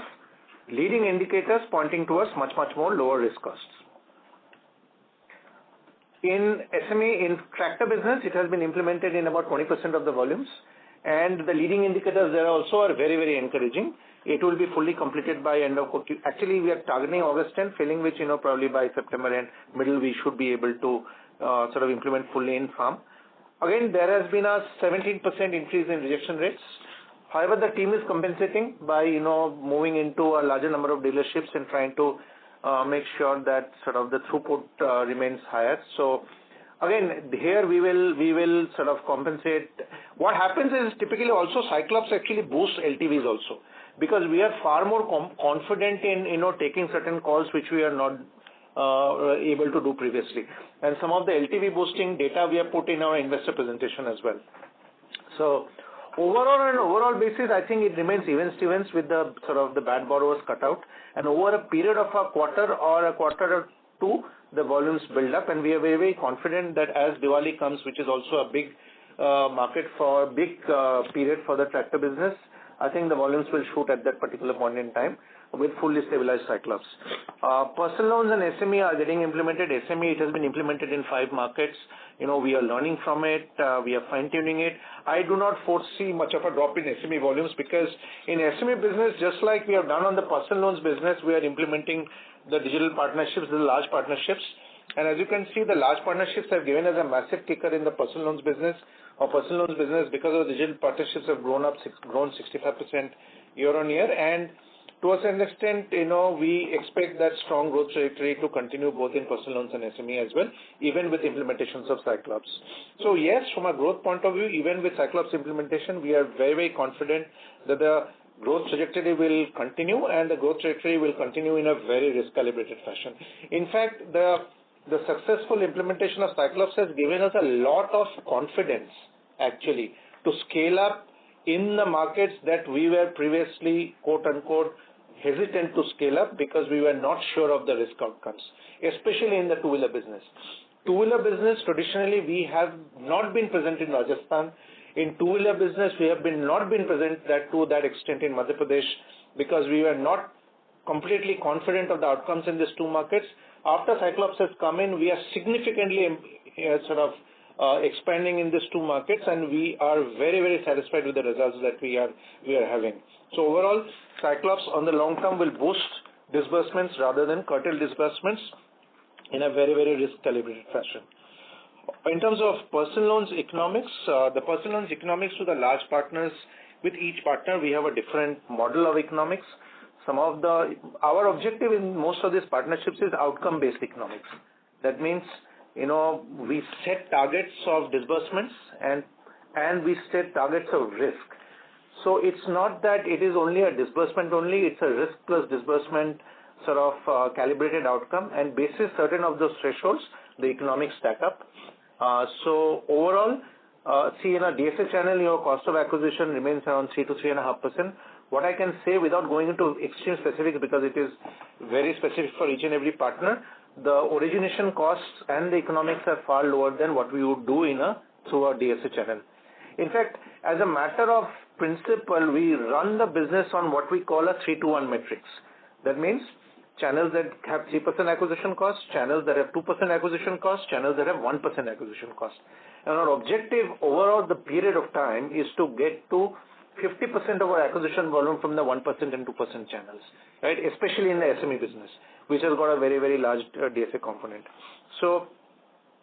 leading indicators pointing towards much more lower risk costs. In SME, in tractor business, it has been implemented in about 20% of the volumes, and the leading indicators there also are very, very encouraging. It will be fully completed by end of Q. Actually, we are targeting August 10, failing which probably by September and middle we should be able to implement fully in farm. Again, there has been a 17% increase in rejection rates. However, the team is compensating by moving into a larger number of dealerships and trying to make sure that the throughput remains higher. So again, here we will compensate. What happens is typically also Cyclops actually boosts LTVs also because we are far more confident in taking certain calls which we are not able to do previously. And some of the LTV boosting data we have put in our investor presentation as well. So overall basis, I think it remains even Stevens with the the bad borrowers cut out, and over a period of a quarter or a quarter or two, the volumes build up, and we are very, very confident that as Diwali comes, which is also a big period for the tractor business, I think the volumes will shoot at that particular point in time with fully stabilized Cyclops. Personal loans and SME are getting implemented. SME, it has been implemented in 5 markets. We are learning from it. We are fine-tuning it. I do not foresee much of a drop in SME volumes because in SME business, just like we have done on the personal loans business, we are implementing the digital partnerships, the large partnerships. And as you can see, the large partnerships have given us a massive kicker in the personal loans business. Our personal loans business, because of the digital partnerships, have grown 65% year on year. And to a certain extent, we expect that strong growth trajectory to continue both in personal loans and SME as well, even with implementations of Cyclops. So yes, from a growth point of view, even with Cyclops implementation, we are very, very confident that the growth trajectory will continue and the growth trajectory will continue in a very risk-calibrated fashion. In fact, the successful implementation of Cyclops has given us a lot of confidence, actually, to scale up in the markets that we were previously, quote-unquote, hesitant to scale up because we were not sure of the risk outcomes, especially in the two-wheeler business. Two-wheeler business, traditionally, we have not been present in Rajasthan. In two-wheeler business, we have not been present to that extent in Madhya Pradesh because we were not completely confident of the outcomes in these 2 markets. After Cyclops has come in, we are significantly expanding in these 2 markets, and we are very, very satisfied with the results that we are having. So overall, Cyclops on the long term will boost disbursements rather than curtail disbursements in a very, very risk-calibrated fashion. In terms of personal loans economics, the personal loans economics to the large partners, with each partner, we have a different model of economics. Our objective in most of these partnerships is outcome-based economics. That means, we set targets of disbursements and we set targets of risk. So it's not that it is only a disbursement only, it's a risk plus disbursement calibrated outcome, and basis certain of those thresholds, the economics stack up. So overall, see in a DSA channel, your cost of acquisition remains around 3 to 3.5%. What I can say without going into extreme specifics because it is very specific for each and every partner, the origination costs and the economics are far lower than what we would do through our DSA channel. In fact, as a matter of principle, we run the business on what we call a 3-to-1 matrix. That means channels that have 3% acquisition cost, channels that have 2% acquisition cost, channels that have 1% acquisition cost. And our objective overall the period of time is to get to 50% of our acquisition volume from the 1% and 2% channels, right? Especially in the SME business, which has got a very, very large DSA component. So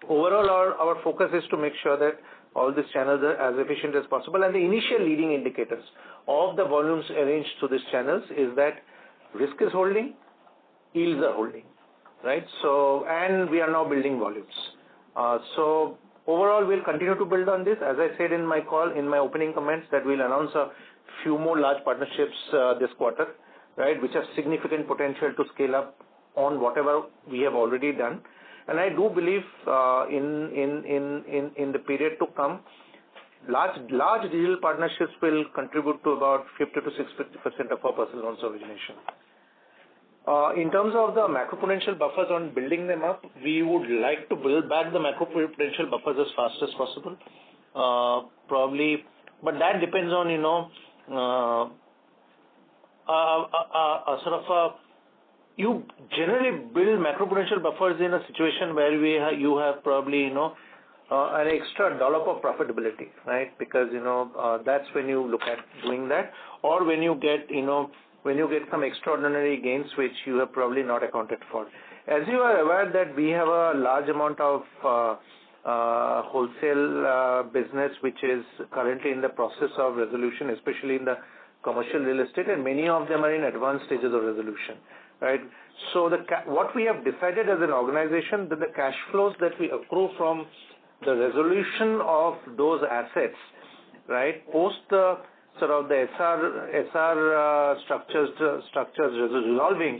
overall, our focus is to make sure that all these channels are as efficient as possible. And the initial leading indicators of the volumes arranged through these channels is that risk is holding, yields are holding, right? So, and we are now building volumes. So overall, we'll continue to build on this. As I said in my opening comments, that we'll announce a few more large partnerships this quarter, right, which have significant potential to scale up on whatever we have already done. And I do believe in the period to come, large digital partnerships will contribute to about 50 to 60% of our personal loans origination. In terms of the macroprudential buffers on building them up, we would like to build back the macroprudential buffers as fast as possible. Probably, but that depends on, you generally build macroprudential buffers in a situation where you have probably, an extra dollop of profitability, right? Because, that's when you look at doing that, or when you get some extraordinary gains which you have probably not accounted for. As you are aware that we have a large amount of wholesale business which is currently in the process of resolution, especially in the commercial real estate, and many of them are in advanced stages of resolution, right? So what we have decided as an organization, that the cash flows that we accrue from the resolution of those assets, right, post the SR structures resolving,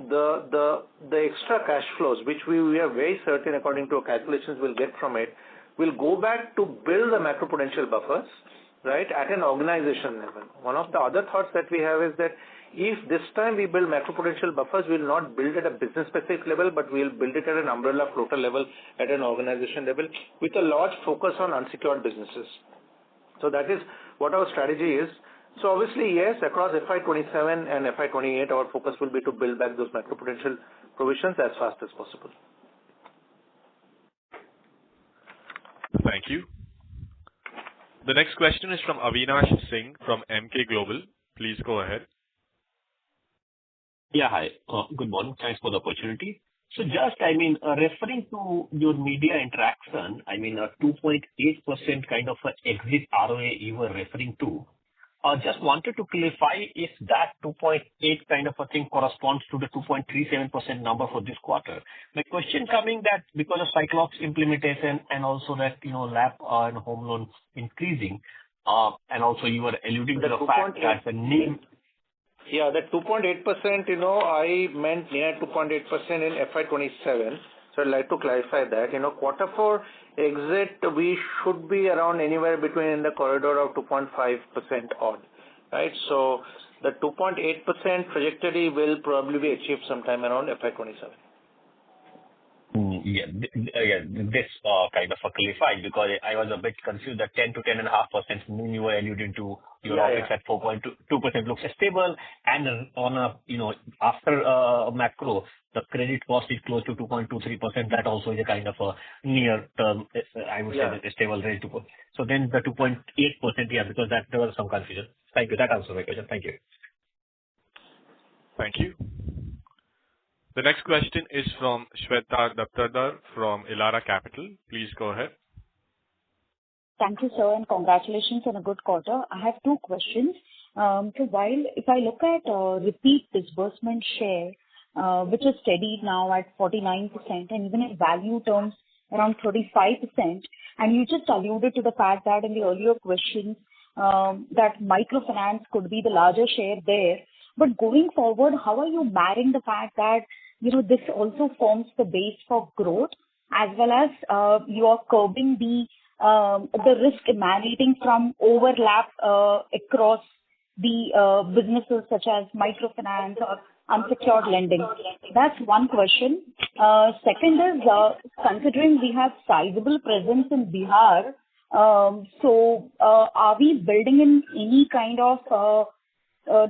the extra cash flows, which we are very certain according to our calculations will get from it, will go back to build the macroprudential buffers, right, at an organization level. One of the other thoughts that we have is that if this time we build macroprudential buffers, we will not build at a business-specific level, but we will build it at an umbrella floater level, at an organization level, with a large focus on unsecured businesses. So that is what our strategy is. So obviously, yes, across FY27 and FY28, our focus will be to build back those macro-prudential provisions as fast as possible. Thank you. The next question is from Avinash Singh from MK Global. Please go ahead. Yeah, hi. Good morning. Thanks for the opportunity. So just, referring to your media interaction, a 2.8% kind of a exit ROA you were referring to. Just wanted to clarify if that 2.8 kind of a thing corresponds to the 2.37% number for this quarter. My question coming that because of Cyclops implementation and also that, LAP and home loan increasing, and also you were alluding to the fact that the NIM. Yeah, that 2.8%, I meant near 2.8% in FY27. So I'd like to clarify that. Quarter 4 exit, we should be around anywhere between in the corridor of 2.5% odd, right? So the 2.8% trajectory will probably be achieved sometime around FY27. This kind of a clarify because I was a bit confused that 10 to 10.5% NIM you were alluding to your OpEx at 4.2% looks stable, and on a after macro the credit cost is close to 2.23%. That also is a kind of a near term, I would say, the stable rate to go. So then the 2.8%, because that there was some confusion. Thank you. That answers my question. Thank you. Thank you. The next question is from Shweta Daptardar from Elara Capital. Please go ahead. Thank you, sir, and congratulations on a good quarter. I have two questions. So while if I look at repeat disbursement share, which is steady now at 49%, and even in value terms around 35%, and you just alluded to the fact that in the earlier questions that microfinance could be the larger share there. But going forward, how are you marrying the fact that this also forms the base for growth, as well as you are curbing the risk emanating from overlap across the businesses such as microfinance or unsecured lending? That's one question. Second is, considering we have sizable presence in Bihar, so are we building in any kind of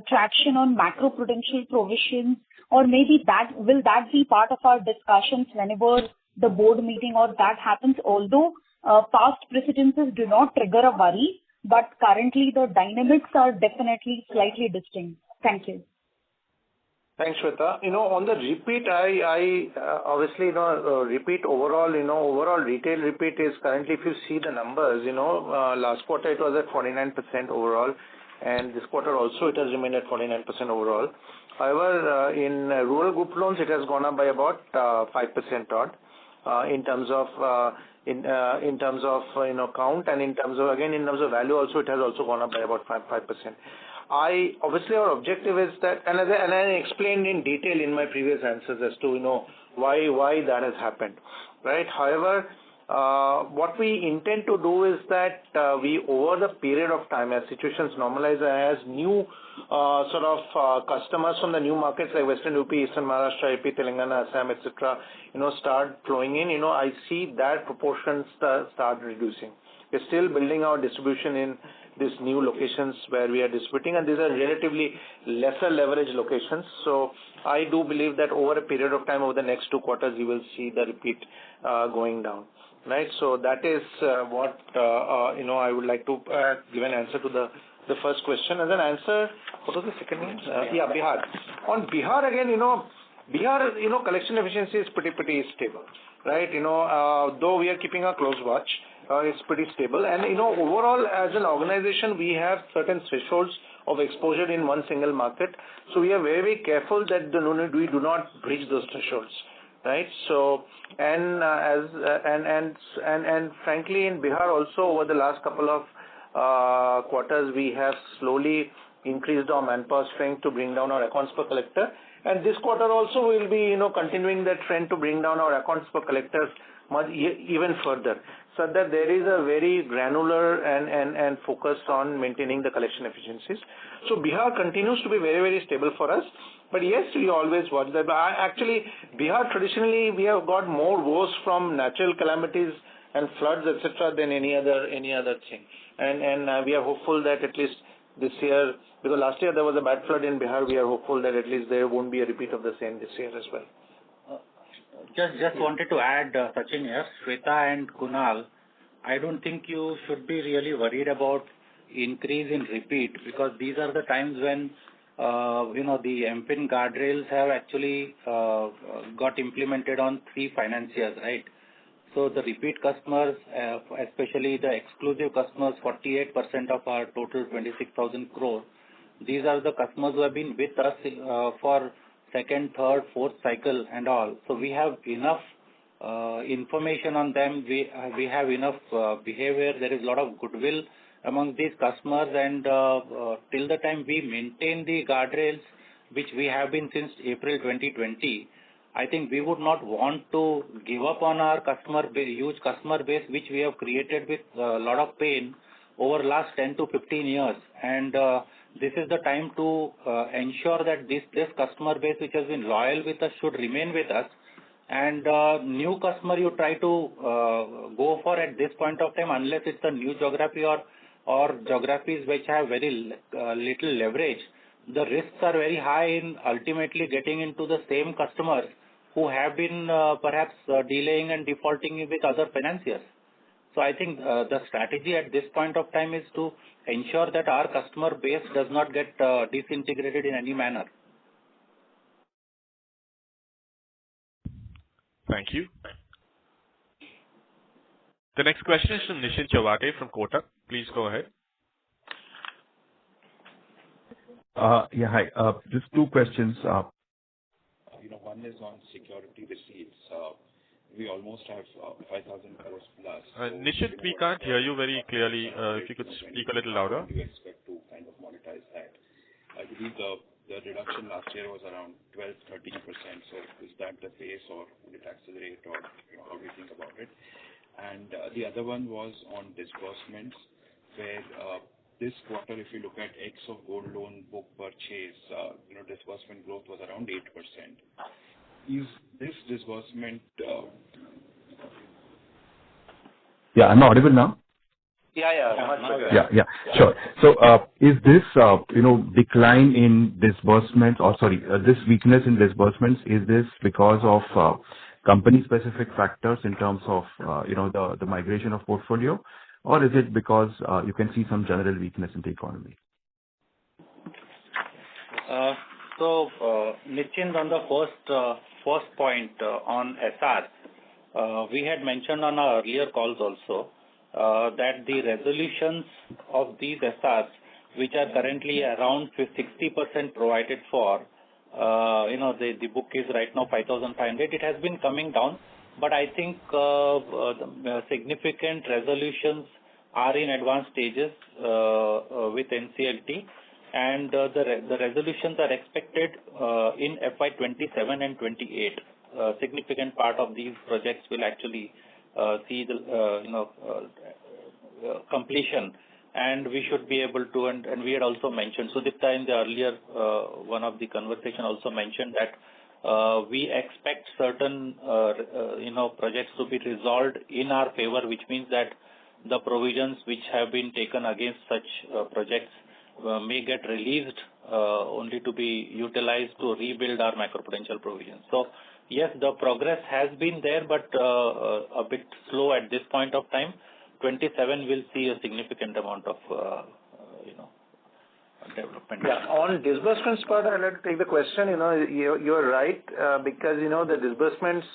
traction on macro-prudential provisions, or maybe will that be part of our discussions whenever the board meeting or that happens, although past precedences do not trigger a worry, but currently the dynamics are definitely slightly distinct. Thank you. Thanks, Shweta. On the repeat, I obviously, repeat overall, overall retail repeat is currently, if you see the numbers, last quarter it was at 49% overall, and this quarter also it has remained at 49% overall. However, in rural group loans, it has gone up by about 5% odd in terms of count, and in terms of value also, it has also gone up by about 5%. Obviously our objective is that, and I explained in detail in my previous answers as to why that has happened, right? However, what we intend to do is that we, over the period of time, as situations normalize, as new customers from the new markets like Western UP, Eastern Maharashtra, AP, Telangana, Assam, etc., start flowing in, I see that proportion start reducing. We're still building our distribution in these new locations where we are distributing, and these are relatively lesser leverage locations. So I do believe that over a period of time, over the next 2 quarters, you will see the repeat going down. Right, so that is what I would like to give an answer to the first question. As an answer, what was the second one? Bihar. On Bihar again, Bihar, collection efficiency is pretty stable, right? Though we are keeping a close watch, it's pretty stable. And overall, as an organization, we have certain thresholds of exposure in one single market, so we are very, very careful that we do not breach those thresholds. Right. So, and frankly, in Bihar also, over the last couple of quarters, we have slowly increased our manpower strength to bring down our accounts per collector. And this quarter also will be, continuing that trend to bring down our accounts per collector even further, so that there is a very granular and focus on maintaining the collection efficiencies. So Bihar continues to be very, very stable for us. But yes, we always watch that. Actually, Bihar traditionally we have got more woes from natural calamities and floods, etc., than any other thing. And we are hopeful that at least this year, because last year there was a bad flood in Bihar, we are hopeful that at least there won't be a repeat of the same this year as well. Just wanted to add, Sachin here, Shweta and Kunal, I don't think you should be really worried about increase in repeat, because these are the times when the MFIN guardrails have actually got implemented on 3 financiers, right? So the repeat customers, especially the exclusive customers, 48% of our total 26,000 crore, these are the customers who have been with us for second, third, fourth cycle and all. So we have enough information on them. We have enough behavior. There is a lot of goodwill among these customers, and till the time we maintain the guardrails, which we have been since April 2020, I think we would not want to give up on our huge customer base, which we have created with a lot of pain over last 10 to 15 years. And this is the time to ensure that this customer base, which has been loyal with us, should remain with us. And new customer you try to go for at this point of time, unless it's a new geography or geographies which have very little leverage, the risks are very high in ultimately getting into the same customers who have been perhaps delaying and defaulting with other financiers. So I think the strategy at this point of time is to ensure that our customer base does not get disintegrated in any manner. Thank you. The next question is from Nischint Chawathe from Kotak. Please go ahead. Yeah, hi. Just 2 questions. One is on security receipts. We almost have 5,000 crores plus. Nischint, we can't hear you very clearly. If you could speak a little louder. Do you expect to kind of monetize that? I believe the reduction last year was around 12-13%. So is that the pace, or will it accelerate, or how do you think about it? And the other one was on disbursements, where this quarter, if you look at X of gold loan book purchase, disbursement growth was around 8%. Is this disbursement? Yeah, I'm audible now? Yeah, sure. So is this, decline in disbursements, or sorry, this weakness in disbursements, is this because of company-specific factors in terms of, the migration of portfolio, or is it because you can see some general weakness in the economy? So, Nischint, on the first point on SR, we had mentioned on our earlier calls also that the resolutions of these SRs, which are currently around 60% provided for, the book is right now 5,500. It has been coming down, but I think the significant resolutions are in advanced stages with NCLT, and the resolutions are expected in FY 27 and 28. Significant part of these projects will actually see the completion, and we should be able to, and we had also mentioned, Sudipta in the earlier one of the conversation also mentioned that we expect certain projects to be resolved in our favor, which means that the provisions which have been taken against such projects may get released only to be utilized to rebuild our macroprudential provisions. So yes, the progress has been there, but a bit slow at this point of time. 27 will see a significant amount of development. Yeah, on disbursements part, I'd like to take the question. You're right, because the disbursements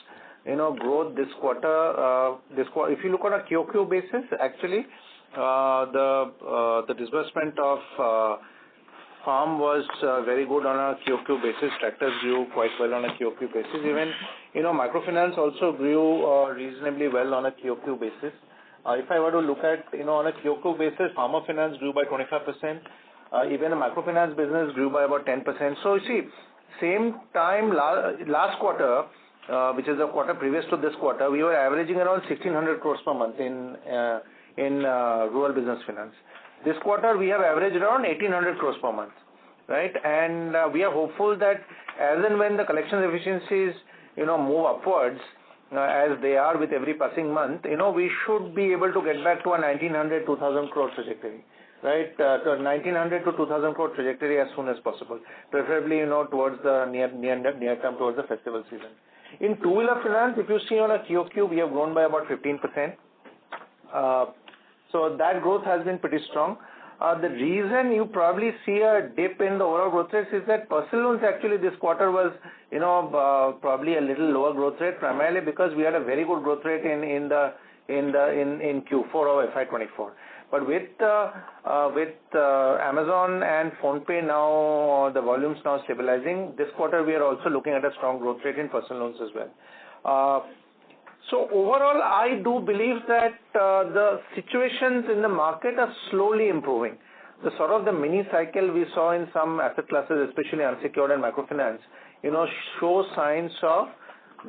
growth this quarter, if you look on a QoQ basis, actually the disbursement of farm was very good on a QoQ basis. Tractors grew quite well on a QoQ basis. Even microfinance also grew reasonably well on a QoQ basis. If I were to look at on a QoQ basis, farmer finance grew by 25%. Even the microfinance business grew by about 10%. So you see, same time last quarter, which is the quarter previous to this quarter, we were averaging around 1,600 crores per month in rural business finance. This quarter, we have averaged around 1,800 crores per month, right? And we are hopeful that as and when the collection efficiencies, move upwards, as they are with every passing month, we should be able to get back to a 1,900, 2,000 crore trajectory. right, to 1900 to 2000 crore trajectory as soon as possible, preferably, towards the near term, towards the festival season. In two-wheeler finance, if you see on a QOQ, we have grown by about 15%. So that growth has been pretty strong. The reason you probably see a dip in the overall growth rates is that personal loans actually this quarter was, probably a little lower growth rate, primarily because we had a very good growth rate in Q4 of FY24. But with Amazon and PhonePe now, the volumes now stabilizing, this quarter we are also looking at a strong growth rate in personal loans as well. So overall, I do believe that the situations in the market are slowly improving. The sort of the mini cycle we saw in some asset classes, especially unsecured and microfinance, show signs of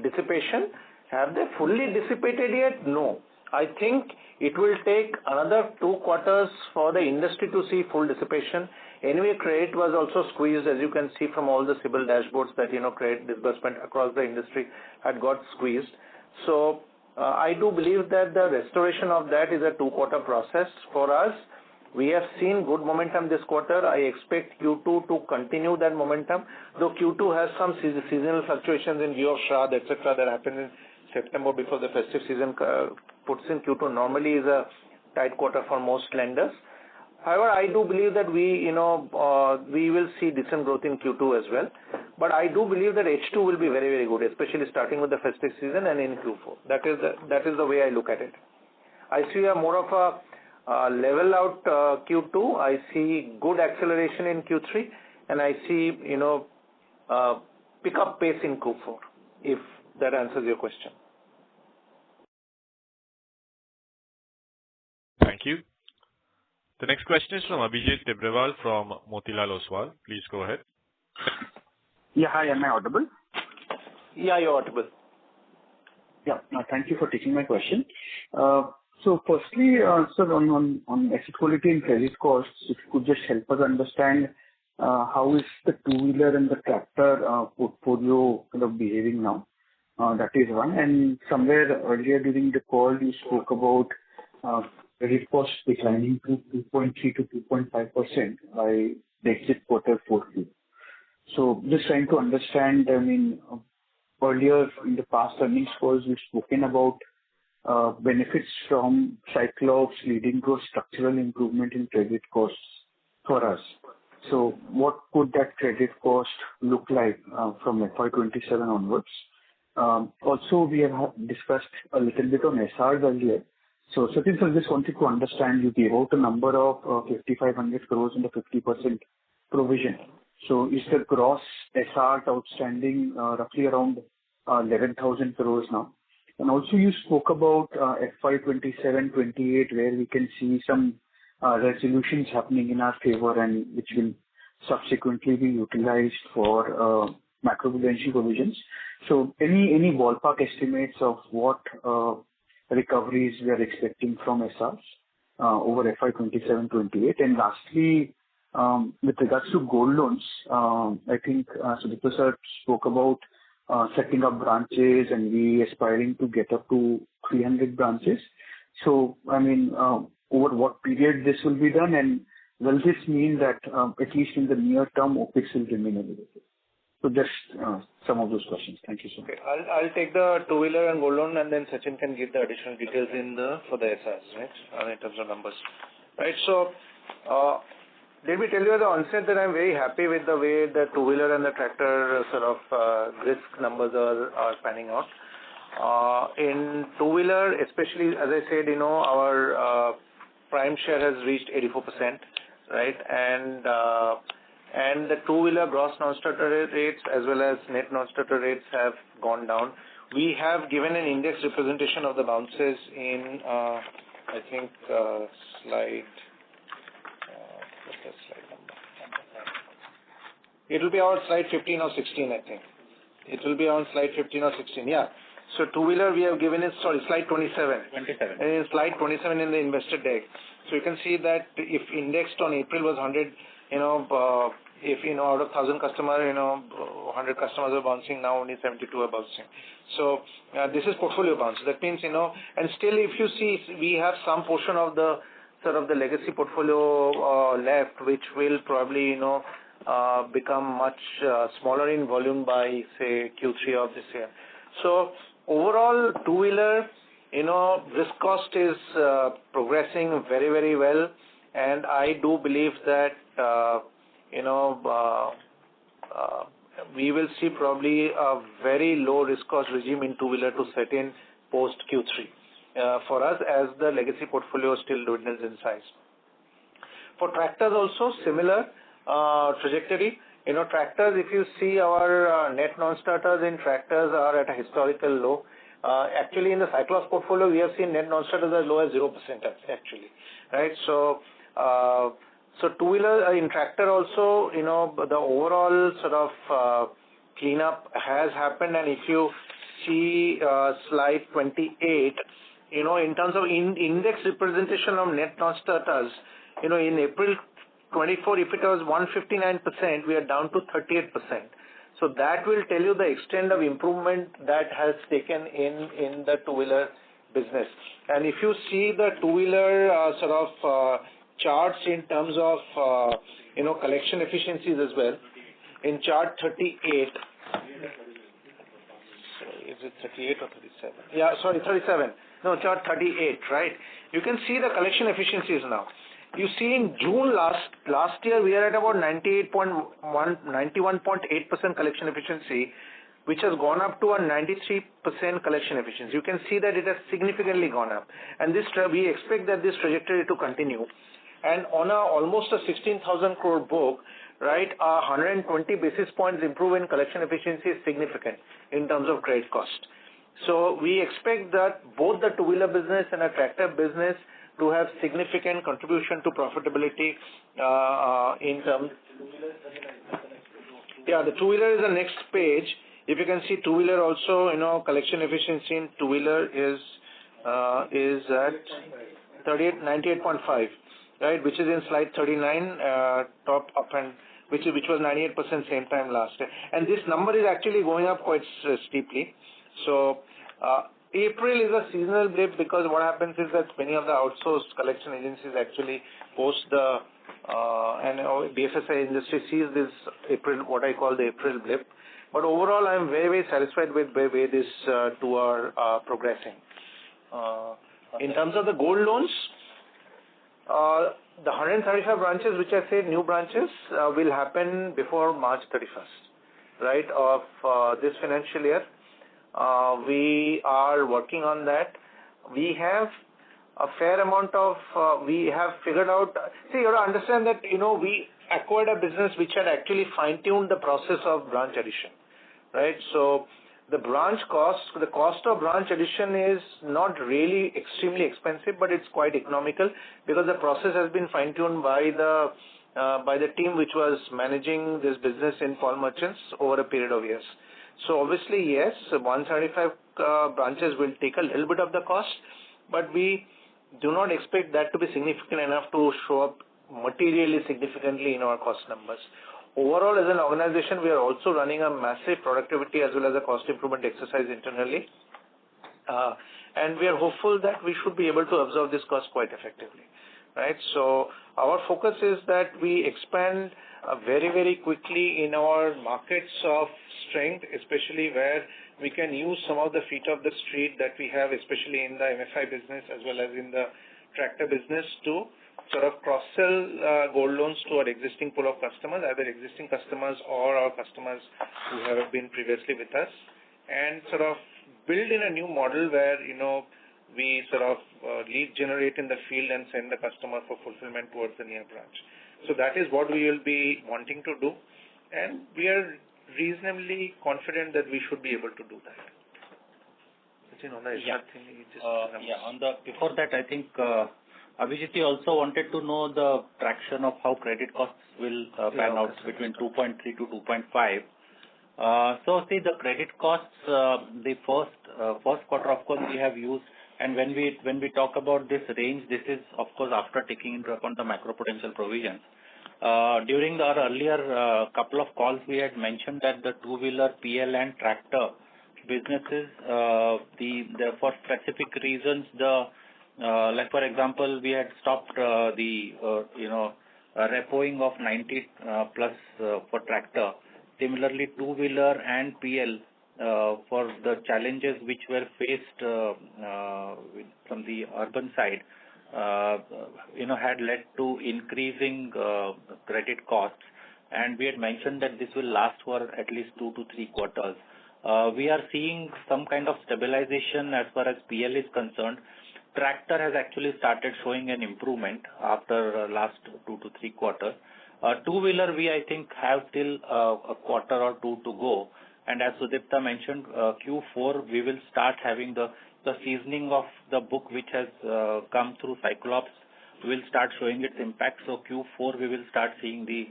dissipation. Have they fully dissipated yet? No. I think it will take another 2 quarters for the industry to see full dissipation. Anyway, credit was also squeezed, as you can see from all the CIBIL dashboards that, credit disbursement across the industry had got squeezed. So I do believe that the restoration of that is a 2-quarter process for us. We have seen good momentum this quarter. I expect Q2 to continue that momentum, though Q2 has some seasonal fluctuations in view of Shraddh, etc. that happen in September before the festive season puts in. Q2 normally is a tight quarter for most lenders. However, I do believe that we will see decent growth in Q2 as well. But I do believe that H2 will be very, very good, especially starting with the festive season and in Q4. That is the way I look at it. I see a more of a level out Q2. I see good acceleration in Q3, and I see pick up pace in Q4. If that answers your question. Thank you. The next question is from Abhijit Tibrewal from Motilal Oswal. Please go ahead. Yeah, hi, am I audible? Yeah, you're audible. Yeah, thank you for taking my question. So firstly, sir, on asset quality and credit costs, if you could just help us understand how is the two-wheeler and the tractor portfolio kind of behaving now? That is one. And somewhere earlier during the call, you spoke about credit costs declining to 2.3 to 2.5% by the exit quarter 4Q. So just trying to understand, earlier in the past earnings calls, we've spoken about benefits from Cyclops leading to a structural improvement in credit costs for us. So what could that credit cost look like from FY27 onwards? Also, we have discussed a little bit on SRs earlier. So Sachin, I just wanted to understand, you gave out a number of 5,500 crores in the 50% provision. So is the gross SR outstanding roughly around 11,000 crores now? And also you spoke about FY27-28, where we can see some resolutions happening in our favor and which will subsequently be utilized for macroprudential provisions. So any ballpark estimates of what recoveries we are expecting from SRs over FY27-28? And lastly, with regards to gold loans, I think Sudipta sir spoke about setting up branches and we aspiring to get up to 300 branches. So, over what period this will be done, and will this mean that at least in the near term, OPEX will remain elevated? So just some of those questions. Thank you so much. Okay. I'll take the two-wheeler and gold loan, and then Sachin can give the additional details for the SRs, right, in terms of numbers. Right. So, let me tell you at the onset that I'm very happy with the way the two-wheeler and the tractor sort of risk numbers are panning out. In two-wheeler, especially as I said, our prime share has reached 84%, right? And the two-wheeler gross non-starter rates as well as net non-starter rates have gone down. We have given an index representation of the bounces in, I think, slide. What's the slide number? It will be on slide 15 or 16, I think. It will be on slide 15 or 16, yeah. So two-wheeler we have given it, slide 27. 27. And in slide 27 in the investor deck. So you can see that if indexed on April was 100, if out of 1,000 customers, 100 customers are bouncing, now only 72 are bouncing. So this is portfolio bounce. That means, and still if you see, we have some portion of the sort of the legacy portfolio left, which will probably, become much smaller in volume by, say, Q3 of this year. So overall, two-wheeler, risk cost is progressing very, very well, and I do believe that, we will see probably a very low risk cost regime in two-wheeler to set in post Q3 for us, as the legacy portfolio still dwindles in size. For tractors also similar trajectory. Tractors, if you see our net non-starters in tractors are at a historical low. Actually, in the Cyclops portfolio, we have seen net non-starters as low as 0% actually, right? So two-wheeler in tractor also, the overall sort of cleanup has happened, and if you see slide 28, in terms of index representation of net non-starters, in April 24, if it was 159%, we are down to 38%. So that will tell you the extent of improvement that has taken in the two-wheeler business. And if you see the two-wheeler sort of charts in terms of collection efficiencies as well, in chart 38. Sorry, is it 38 or 37? Yeah, sorry, 37. No, chart 38, right? You can see the collection efficiencies now. You see in June last year, we are at about 91.8% collection efficiency, which has gone up to a 93% collection efficiency. You can see that it has significantly gone up. And we expect that this trajectory to continue. And on almost a 16,000 crore book, right, 120 basis points improvement in collection efficiency is significant in terms of credit cost. So we expect that both the two-wheeler business and a tractor business to have significant contribution to profitability in terms. Yeah, the two-wheeler is the next page. If you can see two-wheeler also, collection efficiency in two-wheeler is at 98.5, right, which is in slide 39, top up, and which was 98% same time last year. And this number is actually going up quite steeply. So April is a seasonal blip, because what happens is that many of the outsourced collection agencies actually post the and BFSI industry sees this April, what I call the April blip. But overall, I am very, very satisfied with the way these two are progressing. In terms of the gold loans, the 135 branches, which I said new branches, will happen before March 31st, right, of this financial year. We are working on that. We have a fair amount of, we have figured out, see, you have to understand that, we acquired a business which had actually fine-tuned the process of branch addition, right? So the branch cost, the cost of branch addition is not really extremely expensive, but it's quite economical, because the process has been fine-tuned by the team which was managing this business in Paul Merchants over a period of years. So obviously, yes, 135 branches will take a little bit of the cost, but we do not expect that to be significant enough to show up materially significantly in our cost numbers. Overall, as an organization, we are also running a massive productivity as well as a cost improvement exercise internally. And we are hopeful that we should be able to absorb this cost quite effectively, right? So our focus is that we expand very, very quickly in our markets of strength, especially where we can use some of the feet of the street that we have, especially in the MFI business as well as in the tractor business, to sort of cross-sell gold loans to our existing pool of customers, either existing customers or our customers who have been previously with us, and sort of build in a new model where, we sort of lead generate in the field and send the customer for fulfillment towards the near branch. So that is what we will be wanting to do, and we are reasonably confident that we should be able to do that. Before that, I think Abhijit also wanted to know the traction of how credit costs will pan out between 2.3 to 2.5. So see, the credit costs, the first quarter, of course, we have used, and when we talk about this range, this is of course after taking into account the macro potential provisions. During our earlier couple of calls, we had mentioned that the two-wheeler, PL and tractor businesses, for specific reasons, the Like for example, we had stopped the repoing of 90 plus for tractor. Similarly, two-wheeler and PL for the challenges which were faced from the urban side, had led to increasing credit costs. And we had mentioned that this will last for at least 2 to 3 quarters. We are seeing some kind of stabilization as far as PL is concerned. Tractor has actually started showing an improvement after last 2 to 3 quarters. Two-wheeler, I think, have still a quarter or two to go. And as Sudipta mentioned, Q4, we will start having the seasoning of the book which has come through Cyclops will start showing its impact. So Q4, we will start seeing the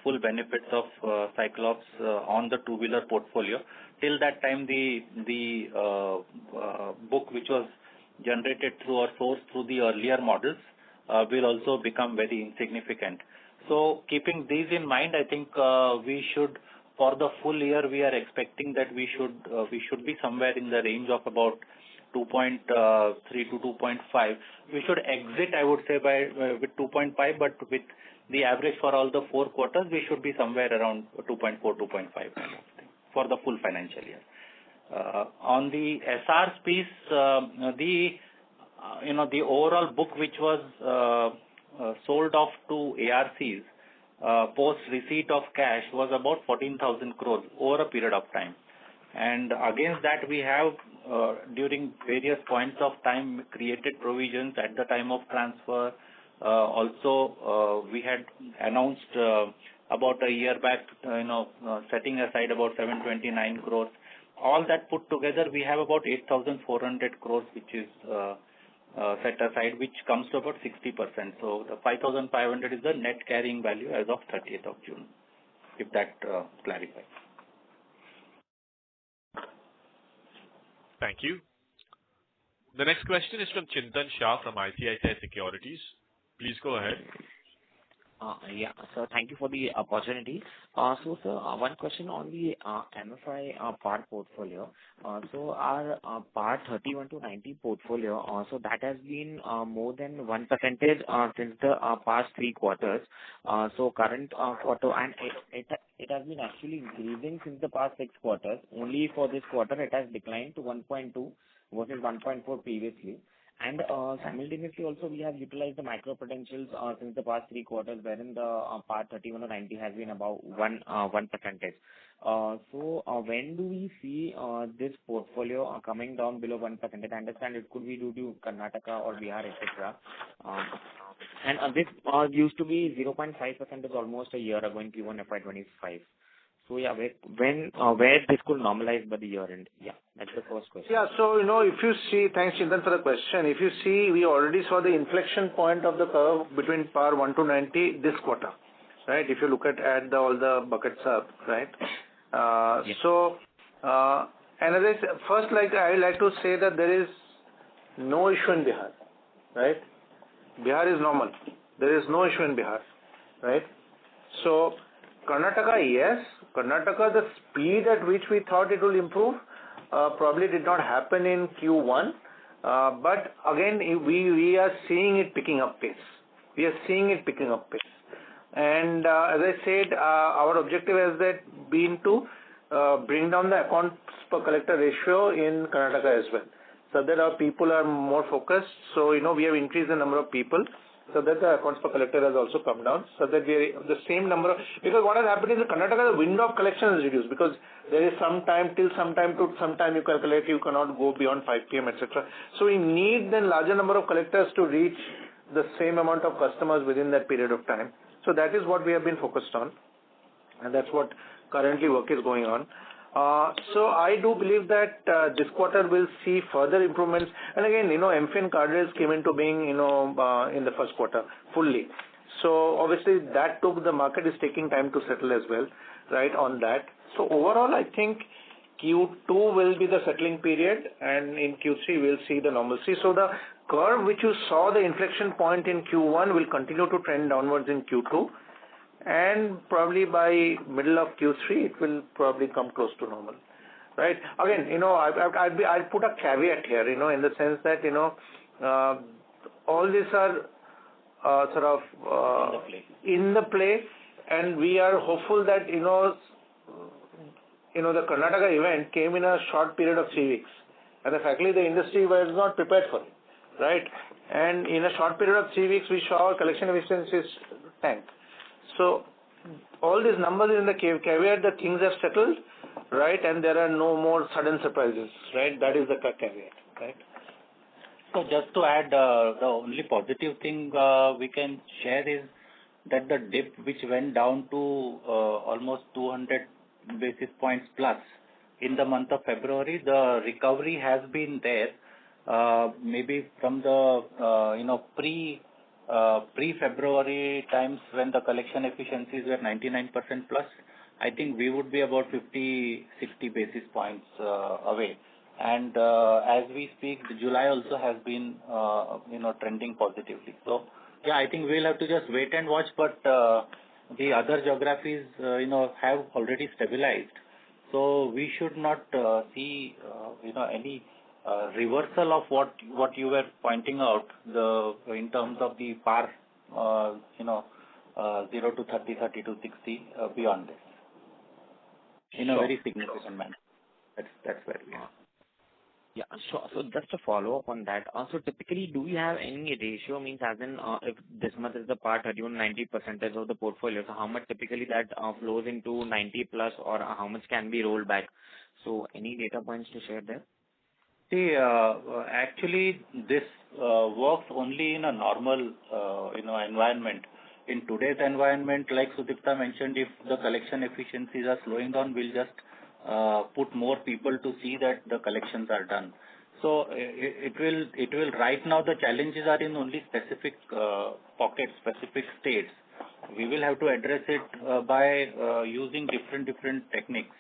full benefits of Cyclops on the two-wheeler portfolio. Till that time, the book which was generated through or sourced through the earlier models will also become very insignificant. So keeping these in mind, I think we should, for the full year, we are expecting that we should be somewhere in the range of about 2.3 to 2.5. We should exit, I would say, with 2.5, but with the average for all the 4 quarters, we should be somewhere around 2.4, 2.5 kind of thing for the full financial year. On the SRs piece, the overall book which was sold off to ARCs post receipt of cash was about 14,000 crores over a period of time. And against that, we have during various points of time created provisions at the time of transfer. Also, we had announced about a year back, setting aside about 729 crores. All that put together, we have about 8,400 crores, which is set aside, which comes to about 60%. So the 5,500 is the net carrying value as of 30th of June, if that clarifies. Thank you. The next question is from Chintan Shah from ICICI Securities. Please go ahead. Yeah, sir, thank you for the opportunity. So, sir, one question on the MFI PAR portfolio. So, our PAR 31 to 90 portfolio, so that has been more than 1% since the past 3 quarters. So, current quarter, and it has been actually increasing since the past 6 quarters. Only for this quarter, it has declined to 1.2 versus 1.4 previously. And simultaneously also we have utilized the micro potentials since the past 3 quarters, wherein the PAR 31 to 90 has been about 1%. So when do we see this portfolio coming down below 1%? I understand it could be due to Karnataka or Bihar, etc. And this used to be 0.5% almost a year ago in Q1 FY25. So yeah, where this could normalize by the year end? Yeah, that's the first question. Yeah, so if you see, thanks Chintan for the question. If you see, we already saw the inflection point of the curve between PAR 1 to 90 this quarter, right? If you look at all the buckets up, right? Yes. So, and as I said, first, I would like to say that there is no issue in Bihar, right? Bihar is normal. There is no issue in Bihar, right? So, Karnataka, yes. Karnataka, the speed at which we thought it will improve probably did not happen in Q1. But again, we are seeing it picking up pace. And as I said, our objective has been to bring down the accounts per collector ratio in Karnataka as well, so that our people are more focused. So, we have increased the number of people, so that the accounts per collector has also come down, so that we are the same number of, because what has happened is in Karnataka, the window of collection is reduced, because there is some time till some time to some time you calculate, you cannot go beyond 5 p.m., etc. So we need then larger number of collectors to reach the same amount of customers within that period of time. So that is what we have been focused on, and that's what currently work is going on. So I do believe that this quarter will see further improvements. And again, MFIN guardrails came into being, in the first quarter fully. So obviously that the market is taking time to settle as well, right, on that. So overall, I think Q2 will be the settling period, and in Q3 we'll see the normalcy. So the curve which you saw, the inflection point in Q1 will continue to trend downwards in Q2. And probably by middle of Q3, it will probably come close to normal, right? Again, I'll put a caveat here, in the sense that, all these are sort of in the play, and we are hopeful that the Karnataka event came in a short period of 3 weeks, and frankly the industry was not prepared for it, right? And in a short period of 3 weeks, we saw our collection efficiencies tank. So all these numbers in the caveat that things have settled, right, and there are no more sudden surprises, right? That is the caveat, right? So just to add, the only positive thing we can share is that the dip which went down to almost 200 basis points plus in the month of February, the recovery has been there. Maybe from the pre-February times when the collection efficiencies were 99% plus, I think we would be about 50-60 basis points away. And as we speak, July also has been trending positively. So yeah, I think we'll have to just wait and watch. But the other geographies have already stabilized. So we should not see any reversal of what you were pointing out in terms of the PAR 0 to 30, 30 to 60 beyond this in a very significant manner. That's where we are. Yeah, sure. So just to follow up on that, so typically, do you have any ratio, means as in if this month is the PAR 31, 90% of the portfolio, so how much typically that flows into 90 plus, or how much can be rolled back? So any data points to share there? See, actually, this works only in a normal, environment. In today's environment, like Sudipta mentioned, if the collection efficiencies are slowing down, we'll just put more people to see that the collections are done. So it will right now the challenges are in only specific pockets, specific states. We will have to address it by using different techniques.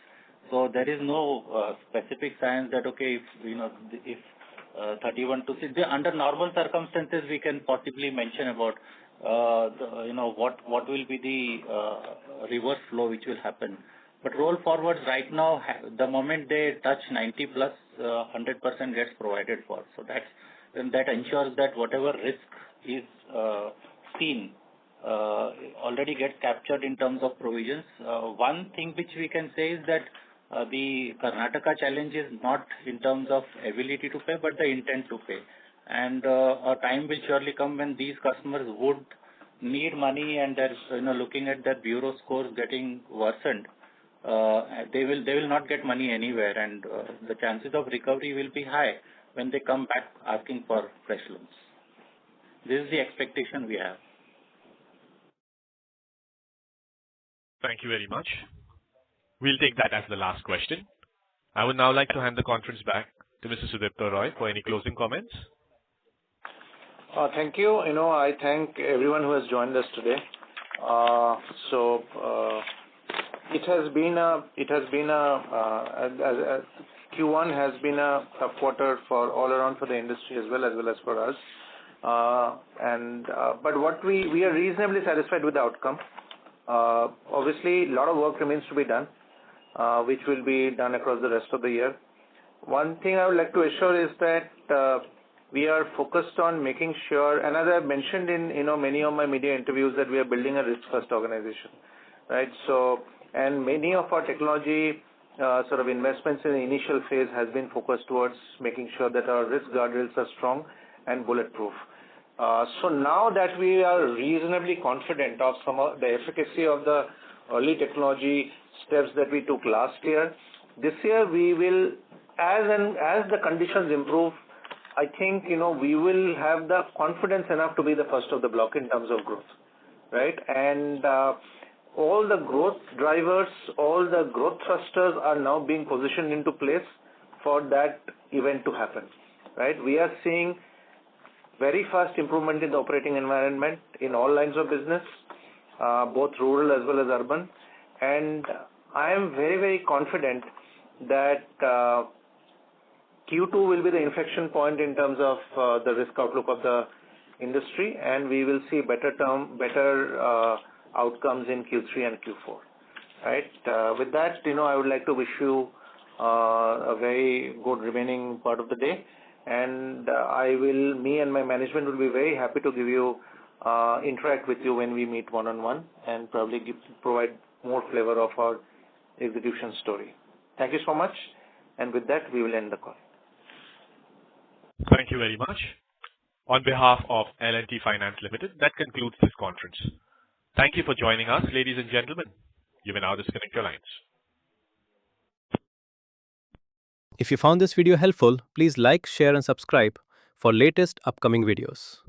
So there is no specific science that if 31 to 60 under normal circumstances we can possibly mention about what will be the reverse flow which will happen. But roll forwards right now, the moment they touch 90 plus, 100% gets provided for. So that ensures that whatever risk is seen already gets captured in terms of provisions. One thing which we can say is that the Karnataka challenge is not in terms of ability to pay, but the intent to pay. And a time will surely come when these customers would need money, and they're looking at their bureau scores getting worsened. They will not get money anywhere, and the chances of recovery will be high when they come back asking for fresh loans. This is the expectation we have. Thank you very much. We'll take that as the last question. I would now like to hand the conference back to Mr. Sudipta Roy for any closing comments. Thank you. I thank everyone who has joined us today. Q1 has been a tough quarter for all around for the industry as well as for us. But what we are reasonably satisfied with the outcome. Obviously, a lot of work remains to be done, which will be done across the rest of the year. One thing I would like to assure is that we are focused on making sure, and as I mentioned in many of my media interviews, that we are building a risk-first organization, right? So, and many of our technology sort of investments in the initial phase has been focused towards making sure that our risk guardrails are strong and bulletproof. So now that we are reasonably confident of some of the efficacy of the early technology steps that we took last year, this year we will, as the conditions improve, I think we will have the confidence enough to be the first of the block in terms of growth, right? And all the growth drivers, all the growth thrusters are now being positioned into place for that event to happen, right? We are seeing very fast improvement in the operating environment in all lines of business, both rural as well as urban. And I am very, very confident that Q2 will be the inflection point in terms of the risk outlook of the industry, and we will see better outcomes in Q3 and Q4. Right? With that, I would like to wish you a very good remaining part of the day, and me and my management will be very happy to give you, interact with you when we meet one-on-one and probably provide more flavor of our execution story. Thank you so much, and with that, we will end the call. Thank you very much. On behalf of L&T Finance Limited, that concludes this conference. Thank you for joining us, ladies and gentlemen. You may now disconnect your lines. If you found this video helpful, please like, share and subscribe for latest upcoming videos.